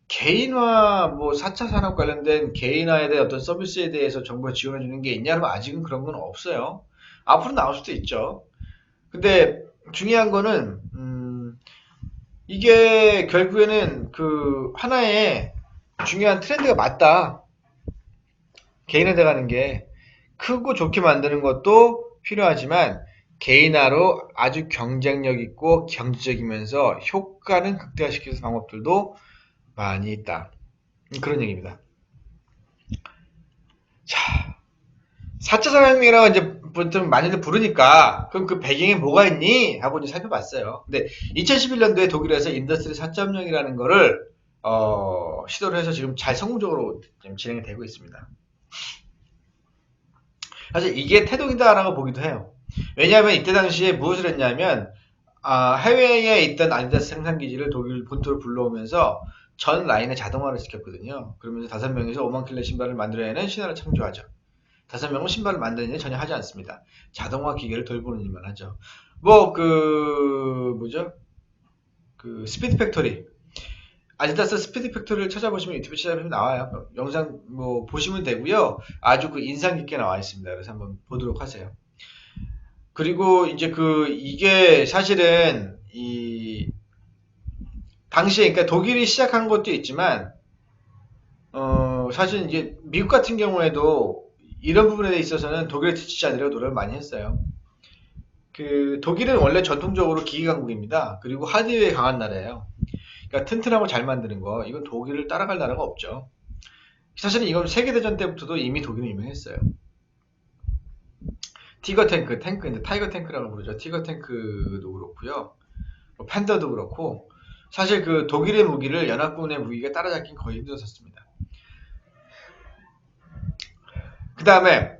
개인화, 뭐 4차 산업 관련된 개인화에 대한 어떤 서비스에 대해서 정부가 지원해 주는 게 있냐면 아직은 그런 건 없어요. 앞으로 나올 수도 있죠. 근데 중요한 거는 이게 결국에는 그 하나의 중요한 트렌드가 맞다. 개인화돼 가는 게 크고 좋게 만드는 것도 필요하지만 개인화로 아주 경쟁력 있고 경제적이면서 효과는 극대화시키는 방법들도 많이 있다. 그런 얘기입니다. 자, 4차 산업혁명이라고 이제 보통 많이들 부르니까 그럼 그 배경에 뭐가 있니? 하고 이제 살펴봤어요. 근데 2011년도에 독일에서 인더스트리 4.0이라는 거를 시도를 해서 지금 잘 성공적으로 지금 진행이 되고 있습니다. 사실 이게 태동이다라고 보기도 해요. 왜냐하면 이때 당시에 무엇을 했냐면 해외에 있던 아디다스 생산기지를 독일 본토로 불러오면서 전 라인을 자동화를 시켰거든요. 그러면서 5명이서 5만 킬러 신발을 만들어내는 신화를 창조하죠. 5명은 신발을 만드는 일 전혀 하지 않습니다. 자동화 기계를 돌보는 일만 하죠. 뭐 뭐죠? 그 스피드 팩토리, 아디다스 스피드 팩토리를 찾아보시면 유튜브 찾아보시면 나와요. 영상 뭐 보시면 되고요. 아주 그 인상 깊게 나와 있습니다. 그래서 한번 보도록 하세요. 그리고 이제 이게 사실은 이 당시에 그러니까 독일이 시작한 것도 있지만 사실 이제 미국 같은 경우에도 이런 부분에 있어서는 독일에 뒤치지 않으려고 노력을 많이 했어요. 그 독일은 원래 전통적으로 기계 강국입니다. 그리고 하드웨어에 강한 나라예요. 그러니까 튼튼하고 잘 만드는 거 이건 독일을 따라갈 나라가 없죠. 사실은 이건 세계대전 때부터도 이미 독일은 유명했어요. 티거 탱크, 탱크인데 타이거 탱크라고 부르죠. 티거 탱크도 그렇고요. 뭐 팬더도 그렇고 사실 그 독일의 무기를 연합군의 무기가 따라잡긴 거의 힘들었었습니다. 그 다음에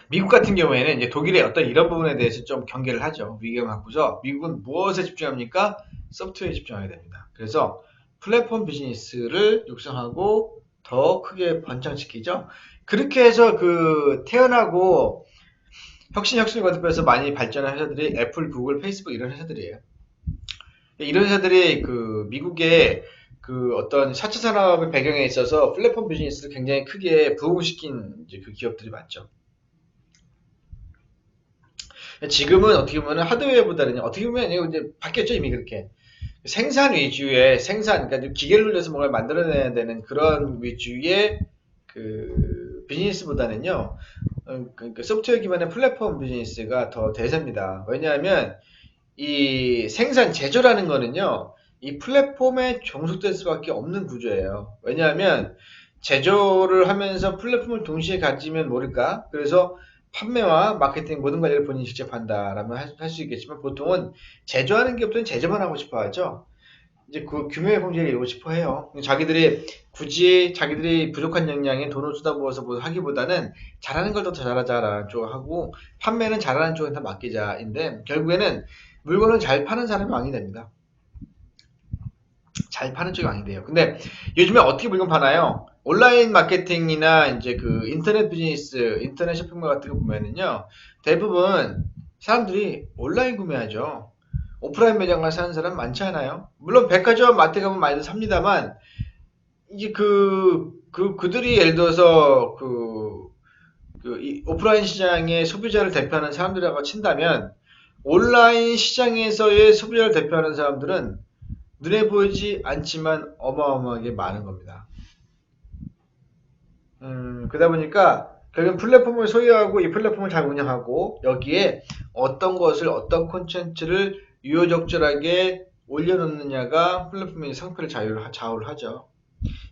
미국 같은 경우에는 이제 독일의 어떤 이런 부분에 대해서 좀 경계를 하죠. 위기감을 갖고서 미국은 무엇에 집중합니까? 소프트웨어에 집중하게 됩니다. 그래서 플랫폼 비즈니스를 육성하고 더 크게 번창시키죠. 그렇게 해서 태어나고 혁신을 거듭해서 많이 발전한 회사들이 애플, 구글, 페이스북 이런 회사들이에요. 이런 회사들이 미국의 어떤 4차 산업의 배경에 있어서 플랫폼 비즈니스를 굉장히 크게 부흥시킨 이제 그 기업들이 많죠. 지금은 어떻게 보면 하드웨어보다는 어떻게 보면 이제 바뀌었죠 이미 그렇게 생산 위주의 생산 그러니까 기계를 돌려서 뭔가를 만들어내야 되는 그런 위주의 그 비즈니스보다는요 그러니까 소프트웨어 기반의 플랫폼 비즈니스가 더 대세입니다. 왜냐하면 이 생산 제조라는 거는요 이 플랫폼에 종속될 수밖에 없는 구조예요. 왜냐하면 제조를 하면서 플랫폼을 동시에 가지면 모를까? 그래서 판매와 마케팅 모든 관리를 본인이 직접 한다라면 할 수 있겠지만 보통은 제조하는 기업들은 제조만 하고 싶어 하죠. 이제 그 규모의 공제를 이루고 싶어 해요. 자기들이 굳이 자기들이 부족한 역량에 돈을 쏟아부어서 뭐 하기보다는 잘하는 걸 더 잘하자라는 쪽하고 판매는 잘하는 쪽에 다 맡기자인데 결국에는 물건을 잘 파는 사람이 왕이 됩니다. 잘 파는 쪽이 왕이 돼요. 근데 요즘에 어떻게 물건 파나요? 온라인 마케팅이나 이제 그 인터넷 비즈니스, 인터넷 쇼핑몰 같은 거 보면은요, 대부분 사람들이 온라인 구매하죠. 오프라인 매장 가서 사는 사람 많지 않아요? 물론 백화점, 마트 가면 많이들 삽니다만, 이제 그들이 예를 들어서 이 오프라인 시장의 소비자를 대표하는 사람들이라고 친다면, 온라인 시장에서의 소비자를 대표하는 사람들은 눈에 보이지 않지만 어마어마하게 많은 겁니다. 그러다 보니까 결국 플랫폼을 소유하고 이 플랫폼을 잘 운영하고 여기에 어떤 것을 어떤 콘텐츠를 유효적절하게 올려놓느냐가 플랫폼의 상표를 좌우를 하죠.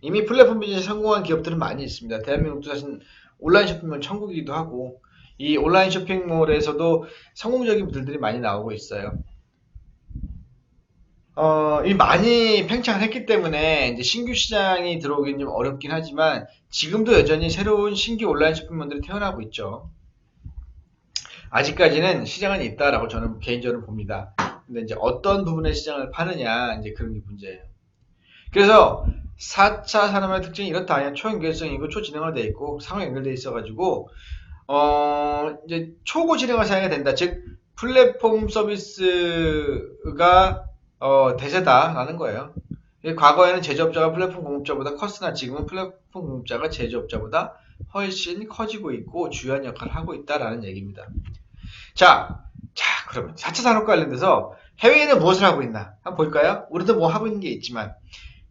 이미 플랫폼 비즈니스 성공한 기업들은 많이 있습니다. 대한민국도 사실 온라인 쇼핑몰 천국이기도 하고 이 온라인 쇼핑몰에서도 성공적인 분들이 많이 나오고 있어요. 이 많이 팽창을 했기 때문에 이제 신규 시장이 들어오긴 좀 어렵긴 하지만 지금도 여전히 새로운 신규 온라인 쇼핑몰들이 태어나고 있죠. 아직까지는 시장은 있다라고 저는 개인적으로 봅니다. 근데 이제 어떤 부분의 시장을 파느냐 이제 그런 게 문제예요. 그래서 4차 산업의 특징이 이렇다. 그냥 초연결성이고 초진행화되어 있고 상호 연결되어 있어가지고 이제 초고진행화 사양이 된다. 즉 플랫폼 서비스가 대세다라는 거예요. 과거에는 제조업자가 플랫폼 공급자보다 컸으나 지금은 플랫폼 공급자가 제조업자보다 훨씬 커지고 있고 주요한 역할을 하고 있다라는 얘기입니다. 자, 그러면 4차 산업 관련돼서 해외에는 무엇을 하고 있나? 한번 볼까요? 우리도 뭐 하고 있는 게 있지만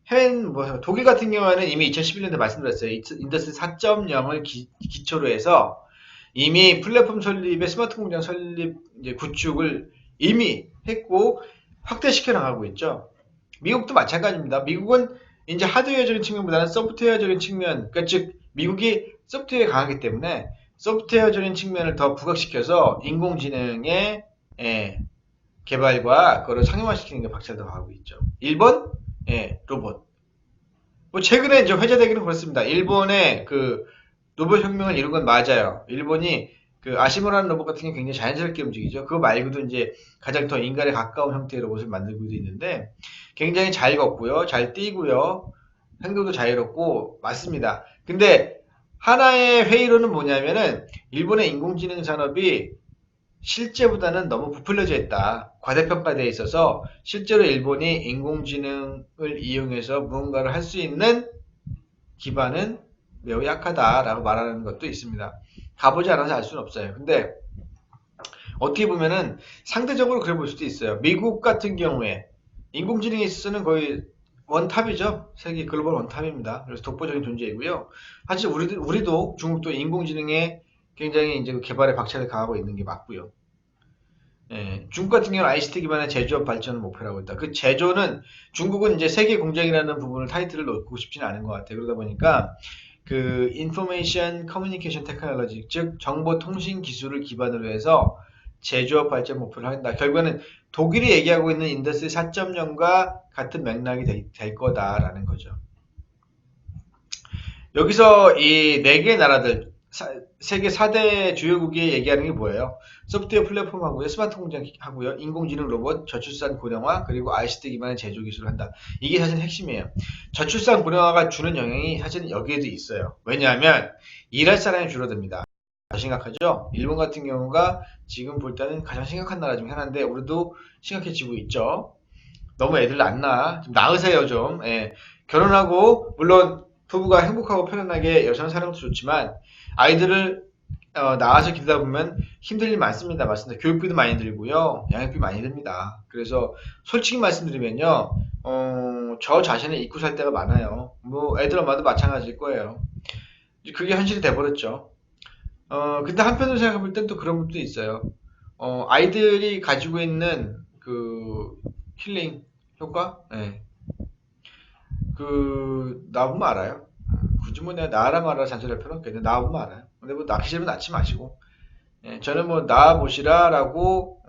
해외는 뭐 독일 같은 경우에는 이미 2011년도에 말씀드렸어요. 인더스트리 4.0을 기초로 해서 이미 플랫폼 설립에 스마트 공장 설립 이제 구축을 이미 했고 확대시켜 나가고 있죠. 미국도 마찬가지입니다. 미국은 이제 하드웨어적인 측면보다는 소프트웨어적인 측면, 그러니까 즉 미국이 소프트웨어에 강하기 때문에 소프트웨어적인 측면을 더 부각시켜서 인공지능의 개발과 그걸 상용화시키는 게 박차를 더 가고 있죠. 일본 로봇. 뭐 최근에 이제 회자되기는 그렇습니다. 일본의 그 로봇 혁명을 이룬 건 맞아요. 일본이 그 아시모라는 로봇 같은 게 굉장히 자연스럽게 움직이죠. 그거 말고도 이제 가장 더 인간에 가까운 형태의 로봇을 만들고 있는데 굉장히 잘 걷고요. 잘 뛰고요. 행동도 자유롭고 맞습니다. 근데 하나의 회의로는 뭐냐면은 일본의 인공지능 산업이 실제보다는 너무 부풀려져 있다. 과대평가되어 있어서 실제로 일본이 인공지능을 이용해서 무언가를 할 수 있는 기반은 매우 약하다라고 말하는 것도 있습니다. 가보지 않아서 알 수는 없어요. 근데 어떻게 보면은 상대적으로 그래 볼 수도 있어요. 미국 같은 경우에 인공지능에 있어서는 거의 원탑이죠. 세계 글로벌 원탑입니다. 그래서 독보적인 존재이고요. 사실 우리도 중국도 인공지능에 굉장히 이제 그 개발에 박차를 가하고 있는 게 맞고요. 중국 같은 경우는 ICT 기반의 제조업 발전을 목표로 하고 있다. 그 제조는 중국은 이제 세계 공장이라는 부분을 타이틀을 놓고 싶지는 않은 것 같아요. 그러다 보니까 그 인포메이션 커뮤니케이션 테크놀로지 즉 정보 통신 기술을 기반으로 해서 제조업 발전 목표를 한다. 결국에는 독일이 얘기하고 있는 인더스트리 4.0과 같은 맥락이 될 거다라는 거죠. 여기서 이 네 개 나라들 세계 4대 주요국이 얘기하는 게 뭐예요? 소프트웨어 플랫폼 하고요, 스마트 공장 하고요, 인공지능 로봇, 저출산 고령화, 그리고 ICT 기반의 제조 기술을 한다. 이게 사실 핵심이에요. 저출산 고령화가 주는 영향이 사실 여기에도 있어요. 왜냐하면 일할 사람이 줄어듭니다. 심각하죠? 일본 같은 경우가 지금 볼 때는 가장 심각한 나라 중 하나인데 우리도 심각해지고 있죠. 너무 애들 안 낳아. 좀 낳으세요 좀. 결혼하고 물론 부부가 행복하고 편안하게 여성 사는 것도 좋지만 아이들을 나와서 기르다 보면 힘들 일 많습니다. 맞습니다. 교육비도 많이 들고요. 양육비 많이 듭니다. 그래서 솔직히 말씀드리면요. 저 자신을 잊고 살 때가 많아요. 뭐 애들 엄마도 마찬가지일 거예요. 그게 현실이 돼버렸죠. 근데 한편으로 생각해 볼 땐 또 그런 것도 있어요. 아이들이 가지고 있는 그 힐링 효과? 네. 나보면 알아요. 굳이 뭐 내가 나라 말아 잔소리할 필요는 없겠네. 나보면 알아요. 근데 뭐 낳기 싫으면 낳지 마시고. 예, 저는 뭐 낳아보시라라고,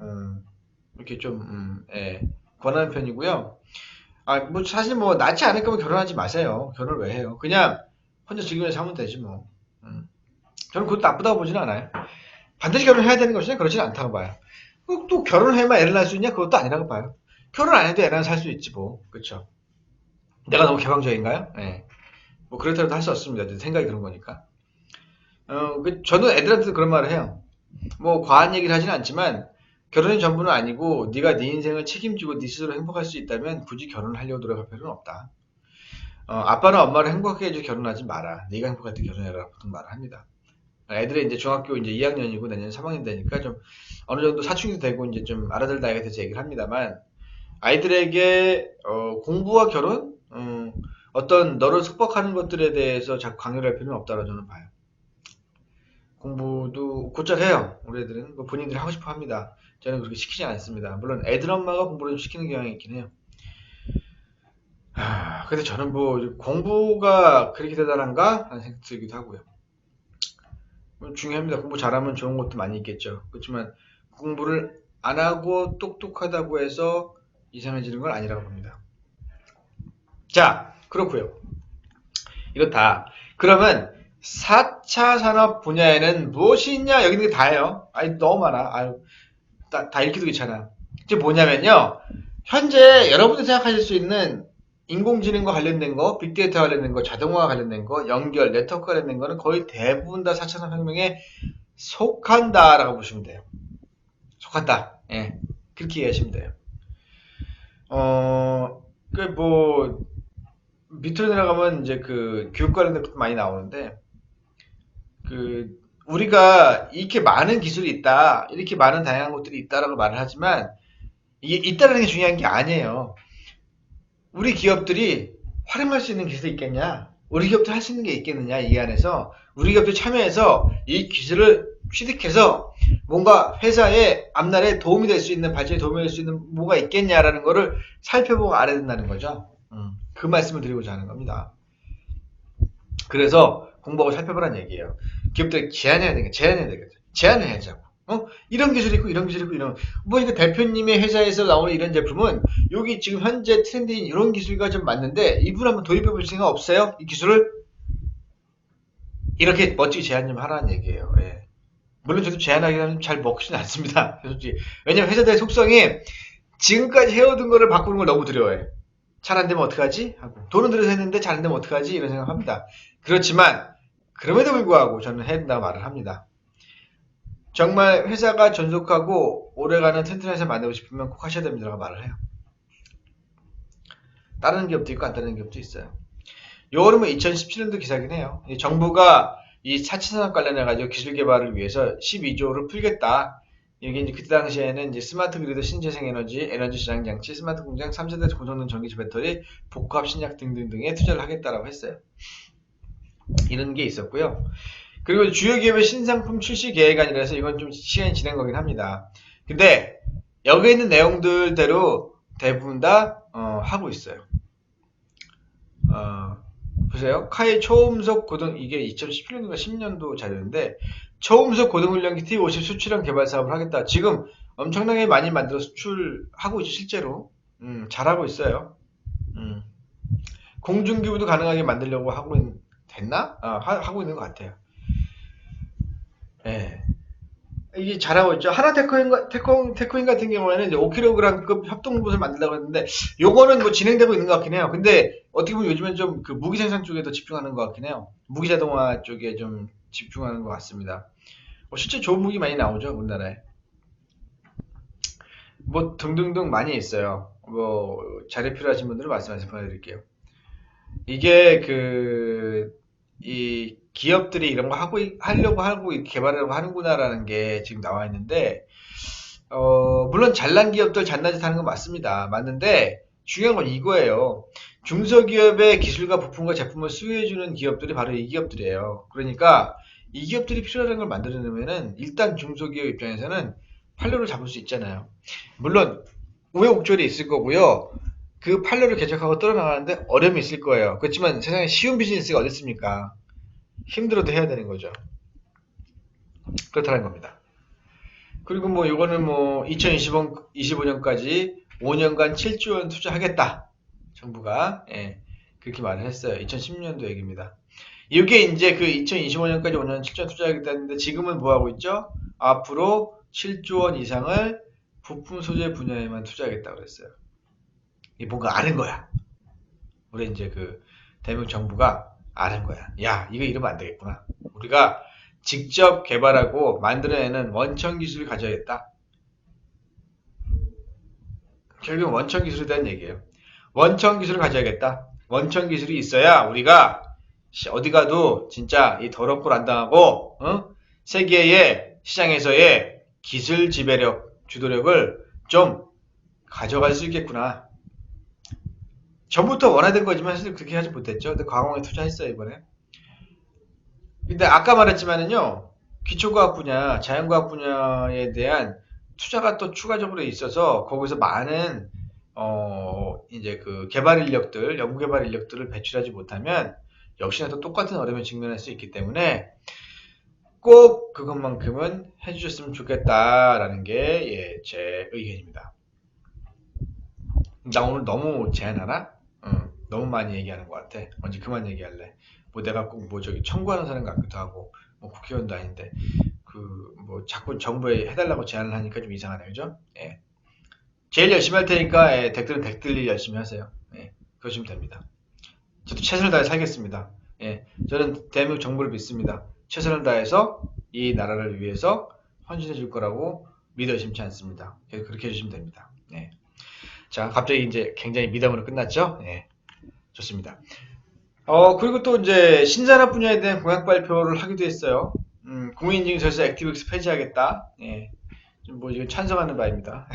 이렇게 좀, 예, 권하는 편이고요. 뭐 사실 뭐 낳지 않을 거면 결혼하지 마세요. 결혼을 왜 해요? 그냥 혼자 즐기면서 하면 되지 뭐. 저는 그것도 나쁘다고 보진 않아요. 반드시 결혼해야 되는 것이냐? 그렇지는 않다고 봐요. 또 결혼해야만 애를 낳을 수 있냐? 그것도 아니라고 봐요. 결혼 안 해도 애랑 살 수 있지 뭐. 그쵸? 내가 너무 개방적인가요? 예. 뭐 그렇다고 할 수 없습니다. 생각이 그런 거니까. 저는 애들한테도 그런 말을 해요. 뭐 과한 얘기를 하진 않지만 결혼이 전부는 아니고 네가 네 인생을 책임지고 네 스스로 행복할 수 있다면 굳이 결혼을 하려고 노력할 필요는 없다. 아빠는 엄마를 행복하게 해줘 결혼하지 마라. 네가 행복할 때 결혼해라 보통 말을 합니다. 애들이 이제 중학교 이제 2학년이고 내년 3학년 되니까 좀 어느 정도 사춘기 되고 이제 좀 알아들 나이가 돼서 얘기를 합니다만 아이들에게 공부와 결혼, 어떤 너를束縛하는 것들에 대해서 자꾸 강요를 할 필요는 없다고 저는 봐요. 공부도 곧잘 해요. 우리 애들은 뭐 본인들이 하고 싶어 합니다. 저는 그렇게 시키지 않습니다. 물론 애들 엄마가 공부를 좀 시키는 경향이 있긴 해요. 근데 저는 뭐 공부가 그렇게 대단한가? 하는 생각 들기도 하고요. 중요합니다. 공부 잘하면 좋은 것도 많이 있겠죠. 그렇지만 공부를 안 하고 똑똑하다고 해서 이상해지는 건 아니라고 봅니다. 자, 그렇고요. 이렇다. 그러면 4차 산업 분야에는 무엇이 있냐? 여기 있는 게 다예요. 아니, 너무 많아. 아유, 다 읽기도 귀찮아. 이게 뭐냐면요. 현재 여러분이 생각하실 수 있는 인공지능과 관련된 거, 빅데이터 관련된 거, 자동화 관련된 거, 연결, 네트워크 관련된 거는 거의 대부분 다 4차 산업혁명에 속한다라고 보시면 돼요. 속한다. 예. 그렇게 이해하시면 돼요. 뭐, 밑으로 내려가면 이제 그 교육 관련된 것도 많이 나오는데, 우리가 이렇게 많은 기술이 있다, 이렇게 많은 다양한 것들이 있다라고 말을 하지만, 이게 있다는 게 중요한 게 아니에요. 우리 기업들이 활용할 수 있는 기술이 있겠냐? 우리 기업들 할 수 있는 게 있겠느냐? 이 안에서 우리 기업들 참여해서 이 기술을 취득해서 뭔가 회사의 앞날에 도움이 될 수 있는 발전에 도움이 될 수 있는 뭐가 있겠냐라는 거를 살펴보고 알아야 된다는 거죠. 그 말씀을 드리고자 하는 겁니다. 그래서 공부하고 살펴보라는 얘기예요. 기업들 제안해야 되겠죠. 제안해야 되겠죠. 제안을 해야죠. 이런 기술이 있고 이런 기술이 있고 이런 뭐 이거 대표님의 회사에서 나오는 이런 제품은 여기 지금 현재 트렌드인 이런 기술과 좀 맞는데 이분 한번 도입해 볼 생각 없어요? 이 기술을 이렇게 멋지게 제안 좀 하라는 얘기예요. 예. 물론 저도 제안하기는 잘 먹지는 않습니다. 솔직히. 왜냐면 회사들의 속성이 지금까지 해오던 거를 바꾸는 걸 너무 두려워해. 잘 안 되면 어떡하지? 하고 돈은 들여서 했는데 잘 안 되면 어떡하지? 이런 생각합니다. 그렇지만 그럼에도 불구하고 저는 해야 된다고 말을 합니다. 정말 회사가 존속하고 오래가는 튼튼한 회사 만들고 싶으면 꼭 하셔야 됩니다라고 말을 해요. 따르는 기업도 있고 안 따르는 기업도 있어요. 요거는 뭐 2017년도 기사긴 해요. 정부가 이 4차 산업 관련해가지고 기술 개발을 위해서 12조를 풀겠다. 이게 이제 그때 당시에는 이제 스마트 그리드, 신재생 에너지, 에너지 저장 장치, 스마트 공장, 3세대 고성능 전기차 배터리, 복합 신약 등등등에 투자를 하겠다라고 했어요. 이런 게 있었고요. 그리고 주요 기업의 신상품 출시 계획안이라서 이건 좀 시간이 지난 거긴 합니다. 근데 여기 있는 내용들대로 대부분 다 하고 있어요. 보세요. 카이 초음속 고등 이게 2017년인가 10년도 자료인데 초음속 고등훈련기 T50 수출형 개발 사업을 하겠다. 지금 엄청나게 많이 만들어 수출하고 있죠. 실제로 잘하고 있어요. 공중기구도 가능하게 만들려고 하고 됐나? 하고 있는 것 같아요. 예. 이게 잘하고 있죠. 테코인 같은 경우에는 이제 5kg급 협동로봇을 만들려고 했는데, 요거는 뭐 진행되고 있는 것 같긴 해요. 근데 어떻게 보면 요즘엔 좀 그 무기 생산 쪽에 더 집중하는 것 같긴 해요. 무기 자동화 쪽에 좀 집중하는 것 같습니다. 실제 좋은 무기 많이 나오죠, 우리나라에. 뭐 등등등 많이 있어요. 뭐 자료 필요하신 분들은 말씀하세요. 보내드릴게요. 이게 이 기업들이 이런 거 하려고 하고 개발하려고 하는구나라는 게 지금 나와 있는데, 물론 잘난 기업들 잘난 짓 하는 건 맞습니다. 맞는데, 중요한 건 이거예요. 중소기업의 기술과 부품과 제품을 수혜해주는 기업들이 바로 이 기업들이에요. 그러니까, 이 기업들이 필요한 걸 만들어내면은, 일단 중소기업 입장에서는 판로를 잡을 수 있잖아요. 물론, 우여곡절이 있을 거고요. 그 판로를 개척하고 떨어나가는데 어려움이 있을 거예요. 그렇지만 세상에 쉬운 비즈니스가 어디 있습니까? 힘들어도 해야 되는 거죠. 그렇다는 겁니다. 그리고 뭐 이거는 뭐 2025년까지 5년간 7조 원 투자하겠다. 정부가 그렇게 말을 했어요. 2010년도 얘기입니다. 이게 이제 그 2025년까지 5년 7조 원 투자하겠다 했는데 지금은 뭐 하고 있죠? 앞으로 7조 원 이상을 부품 소재 분야에만 투자하겠다 그랬어요. 이 뭔가 아는 거야. 우리 이제 그 대한민국 정부가 아는 거야. 야, 이거 이러면 안 되겠구나. 우리가 직접 개발하고 만들어내는 원천 기술을 가져야겠다. 결국 원천 기술에 대한 얘기예요. 원천 기술을 가져야겠다. 원천 기술이 있어야 우리가 어디 가도 진짜 이 더럽고 안 당하고 세계의 시장에서의 기술 지배력, 주도력을 좀 가져갈 수 있겠구나. 전부터 원하던 거지만 사실 그렇게 하지 못했죠. 근데 과공에 투자했어요 이번에. 근데 아까 말했지만은요, 기초과학 분야, 자연과학 분야에 대한 투자가 또 추가적으로 있어서 거기서 많은 이제 그 개발 인력들, 연구 개발 인력들을 배출하지 못하면 역시나 또 똑같은 어려움에 직면할 수 있기 때문에 꼭 그것만큼은 해주셨으면 좋겠다라는 게 제 의견입니다. 나 오늘 너무 제안하나? 너무 많이 얘기하는 것 같아. 언제 그만 얘기할래? 뭐 내가 꼭 뭐 저기 청구하는 사람 같기도 하고, 뭐 국회의원도 아닌데, 그 뭐 자꾸 정부에 해달라고 제안을 하니까 좀 이상하네, 그죠? 예. 제일 열심히 할 테니까 댁들은 댁들이 열심히 하세요. 예. 그러시면 됩니다. 저도 최선을 다해 살겠습니다. 예. 저는 대한민국 정부를 믿습니다. 최선을 다해서 이 나라를 위해서 헌신해 줄 거라고 믿어 의심치 않습니다. 그렇게 해주시면 됩니다. 예. 자, 갑자기 이제 굉장히 미담으로 끝났죠? 예. 좋습니다. 그리고 또 이제 신산업 분야에 대한 공약 발표를 하기도 했어요. 공인인증서에서 액티브엑스 폐지하겠다. 예. 뭐 이건 찬성하는 바입니다.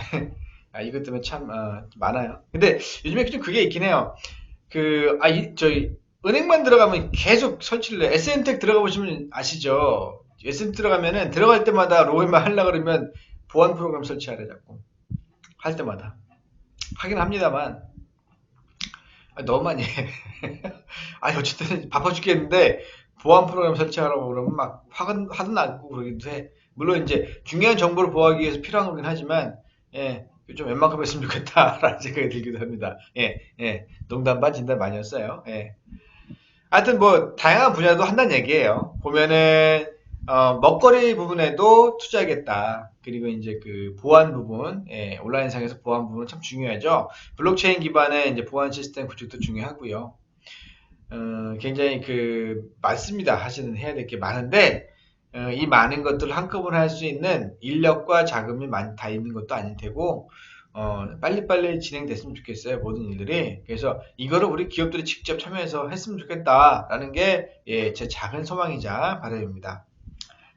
아, 이것 때문에 참 많아요. 근데 요즘에 좀 그게 있긴 해요. 저희 은행만 들어가면 계속 설치를 해. SN텍 들어가 보시면 아시죠? SN텍 들어가면은 들어갈 때마다 로그인만 하려고 그러면 보안 프로그램 설치하래 자꾸. 할 때마다. 하긴 합니다만 너무 많이 해. 아니 어쨌든 바빠 죽겠는데 보안 프로그램 설치하라고 그러면 막 화도 나고 그러기도 해. 물론 이제 중요한 정보를 보호하기 위해서 필요한 거긴 하지만 좀 웬만큼 했으면 좋겠다라는 생각이 들기도 합니다. 농담 반 진담 반이었어요. 하여튼 뭐 다양한 분야도 한다는 얘기예요. 보면은 먹거리 부분에도 투자하겠다. 그리고 이제 그 보안 부분, 온라인상에서 보안 부분 참 중요하죠. 블록체인 기반의 이제 보안 시스템 구축도 중요하고요. 굉장히 많습니다. 해야 될 게 많은데, 이 많은 것들을 한꺼번에 할 수 있는 인력과 자금이 다 있는 것도 아닐 테고, 빨리빨리 진행됐으면 좋겠어요. 모든 일들이. 그래서 이거를 우리 기업들이 직접 참여해서 했으면 좋겠다라는 게, 제 작은 소망이자 바람입니다.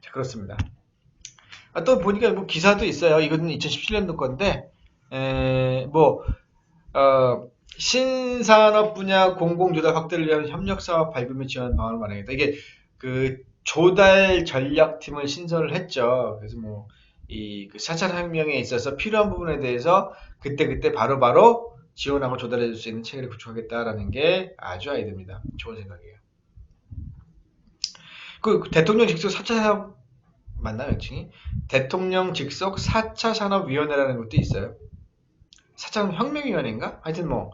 자, 그렇습니다. 또 보니까 뭐 기사도 있어요. 이거는 2017년도 건데, 뭐, 신산업 분야 공공조달 확대를 위한 협력사업 발굴 및 지원 방안을 마련했다. 이게 그 조달 전략팀을 신설을 했죠. 그래서 뭐, 그 4차 혁명에 있어서 필요한 부분에 대해서 그때그때 바로바로 지원하고 조달해 줄 수 있는 체계를 구축하겠다라는 게 아주 아이디어입니다. 좋은 생각이에요. 그 대통령 직속 4차 산업 맞나요, 명칭이? 대통령 직속 4차 산업위원회라는 것도 있어요. 4차 혁명위원회인가? 하여튼 뭐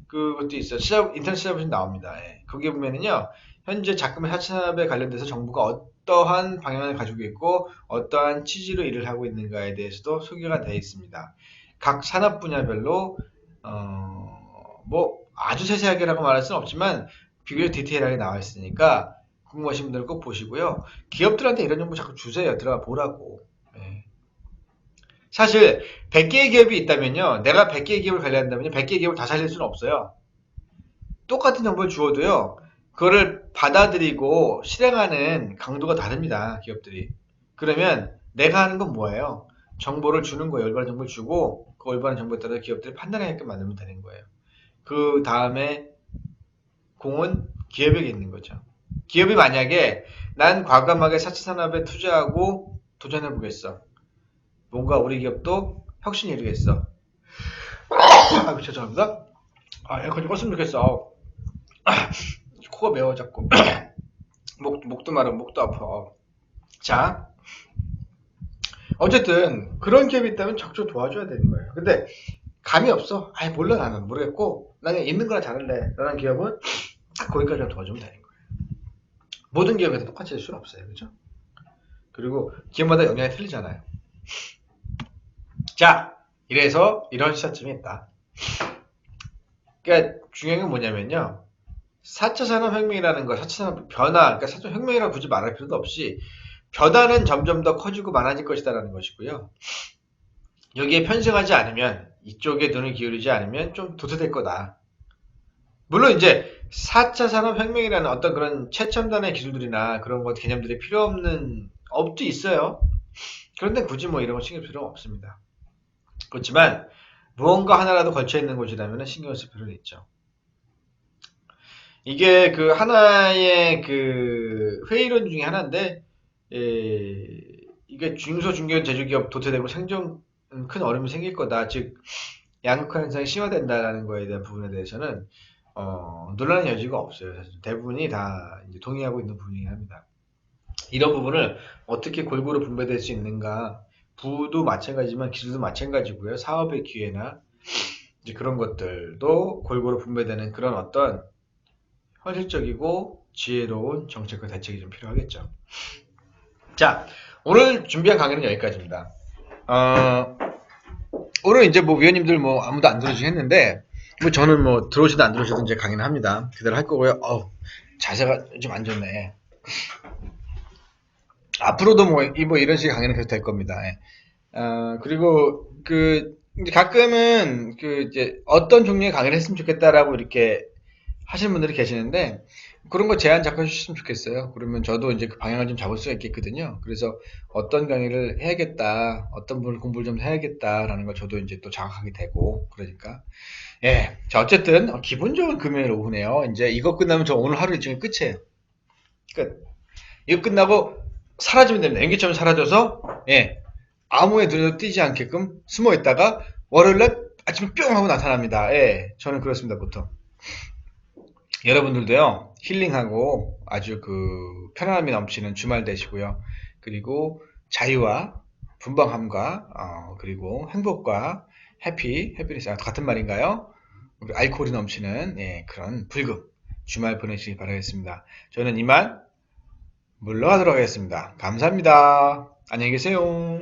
그것도 있어요. 인터넷 찾아보시면 나옵니다. 거기에 보면은요, 현재 자금의 4차 산업에 관련돼서 정부가 어떠한 방향을 가지고 있고 어떠한 취지로 일을 하고 있는가에 대해서도 소개가 되어 있습니다. 각 산업 분야별로 뭐 아주 세세하게라고 말할 수는 없지만 비교적 디테일하게 나와 있으니까 궁금하신 분들 꼭 보시고요. 기업들한테 이런 정보 자꾸 주세요. 들어가 보라고. 사실 100개의 기업이 있다면요. 내가 100개의 기업을 관리한다면요. 100개의 기업을 다 살릴 수는 없어요. 똑같은 정보를 주어도요. 그거를 받아들이고 실행하는 강도가 다릅니다. 기업들이. 그러면 내가 하는 건 뭐예요? 정보를 주는 거예요. 올바른 정보를 주고 그 올바른 정보에 따라 기업들이 판단하게끔 만들면 되는 거예요. 그 다음에 공은 기업에게 있는 거죠. 기업이 만약에 난 과감하게 4차 산업에 투자하고 도전해 보겠어. 뭔가 우리 기업도 혁신이 이루겠어. 아, 죄송합니다. 에어컨 좀 껐으면 좋겠어. 코가 매워 자꾸. 목도 마르고 목도 아파. 자, 어쨌든 그런 기업이 있다면 적극 도와줘야 되는 거예요. 근데 감이 없어. 아예 몰라 나는 모르겠고 나는 있는 거나 잘할래. 라는 기업은 딱 거기까지만 도와주면 되는 거예요. 모든 기업에서 똑같이 할 수는 없어요. 그죠? 그리고 기업마다 영향이 틀리잖아요. 자, 이래서 이런 시사점이 있다. 그러니까 중요한 건 뭐냐면요. 4차 산업혁명이라는 거, 4차 산업 변화, 그러니까 4차 혁명이라고 굳이 말할 필요도 없이 변화는 점점 더 커지고 많아질 것이다라는 것이고요. 여기에 편승하지 않으면, 이쪽에 눈을 기울이지 않으면 좀 도태될 거다. 물론 이제 4차 산업혁명이라는 어떤 그런 최첨단의 기술들이나 그런 것 개념들이 필요 없는 업도 있어요. 그런데 굳이 뭐 이런 거 신경 쓸 필요는 없습니다. 그렇지만 무언가 하나라도 걸쳐 있는 곳이라면 신경 쓸 필요는 있죠. 이게 그 하나의 그 회의론 중에 하나인데, 이게 중소 중견 제조기업 도태되고 생존 큰 어려움이 생길 거다. 즉 양극화 현상이 심화된다라는 거에 대한 부분에 대해서는 논란의 여지가 없어요. 사실 대부분이 다 이제 동의하고 있는 부분이긴 합니다. 이런 부분을 어떻게 골고루 분배될 수 있는가? 부도 마찬가지지만 기술도 마찬가지고요. 사업의 기회나 이제 그런 것들도 골고루 분배되는 그런 어떤 현실적이고 지혜로운 정책과 대책이 좀 필요하겠죠. 자, 오늘 준비한 강의는 여기까지입니다. 오늘 이제 뭐 위원님들 뭐 아무도 안 들어주긴 했는데, 뭐 저는 뭐 들어오시든 안 들어오시든 이제 강의는 합니다. 그대로 할 거고요. 자세가 좀 안 좋네. 앞으로도 뭐 이런 식의 강의는 계속 될 겁니다. 예. 그리고 이제 가끔은 이제 어떤 종류의 강의를 했으면 좋겠다라고 이렇게 하시는 분들이 계시는데, 그런 거 제안 잡혀 주셨으면 좋겠어요. 그러면 저도 이제 그 방향을 좀 잡을 수가 있겠거든요. 그래서 어떤 강의를 해야겠다, 어떤 부분을 공부를 좀 해야겠다라는 걸 저도 이제 또 자각하게 되고, 그러니까. 예. 자, 어쨌든, 기분 좋은 금요일 오후네요. 이제 이거 끝나면 저 오늘 하루 일정이 끝이에요. 끝. 이거 끝나고 사라지면 됩니다. 연기점이 사라져서, 예. 아무의 눈에도 띄지 않게끔 숨어 있다가 월요일날 아침에 뿅 하고 나타납니다. 예. 저는 그렇습니다, 보통. 여러분들도요, 힐링하고 아주 편안함이 넘치는 주말 되시고요. 그리고 자유와 분방함과, 그리고 행복과 해피니스, 같은 말인가요? 알코올이 넘치는, 예, 그런 불금 주말 보내시기 바라겠습니다. 저는 이만 물러가도록 하겠습니다. 감사합니다. 안녕히 계세요.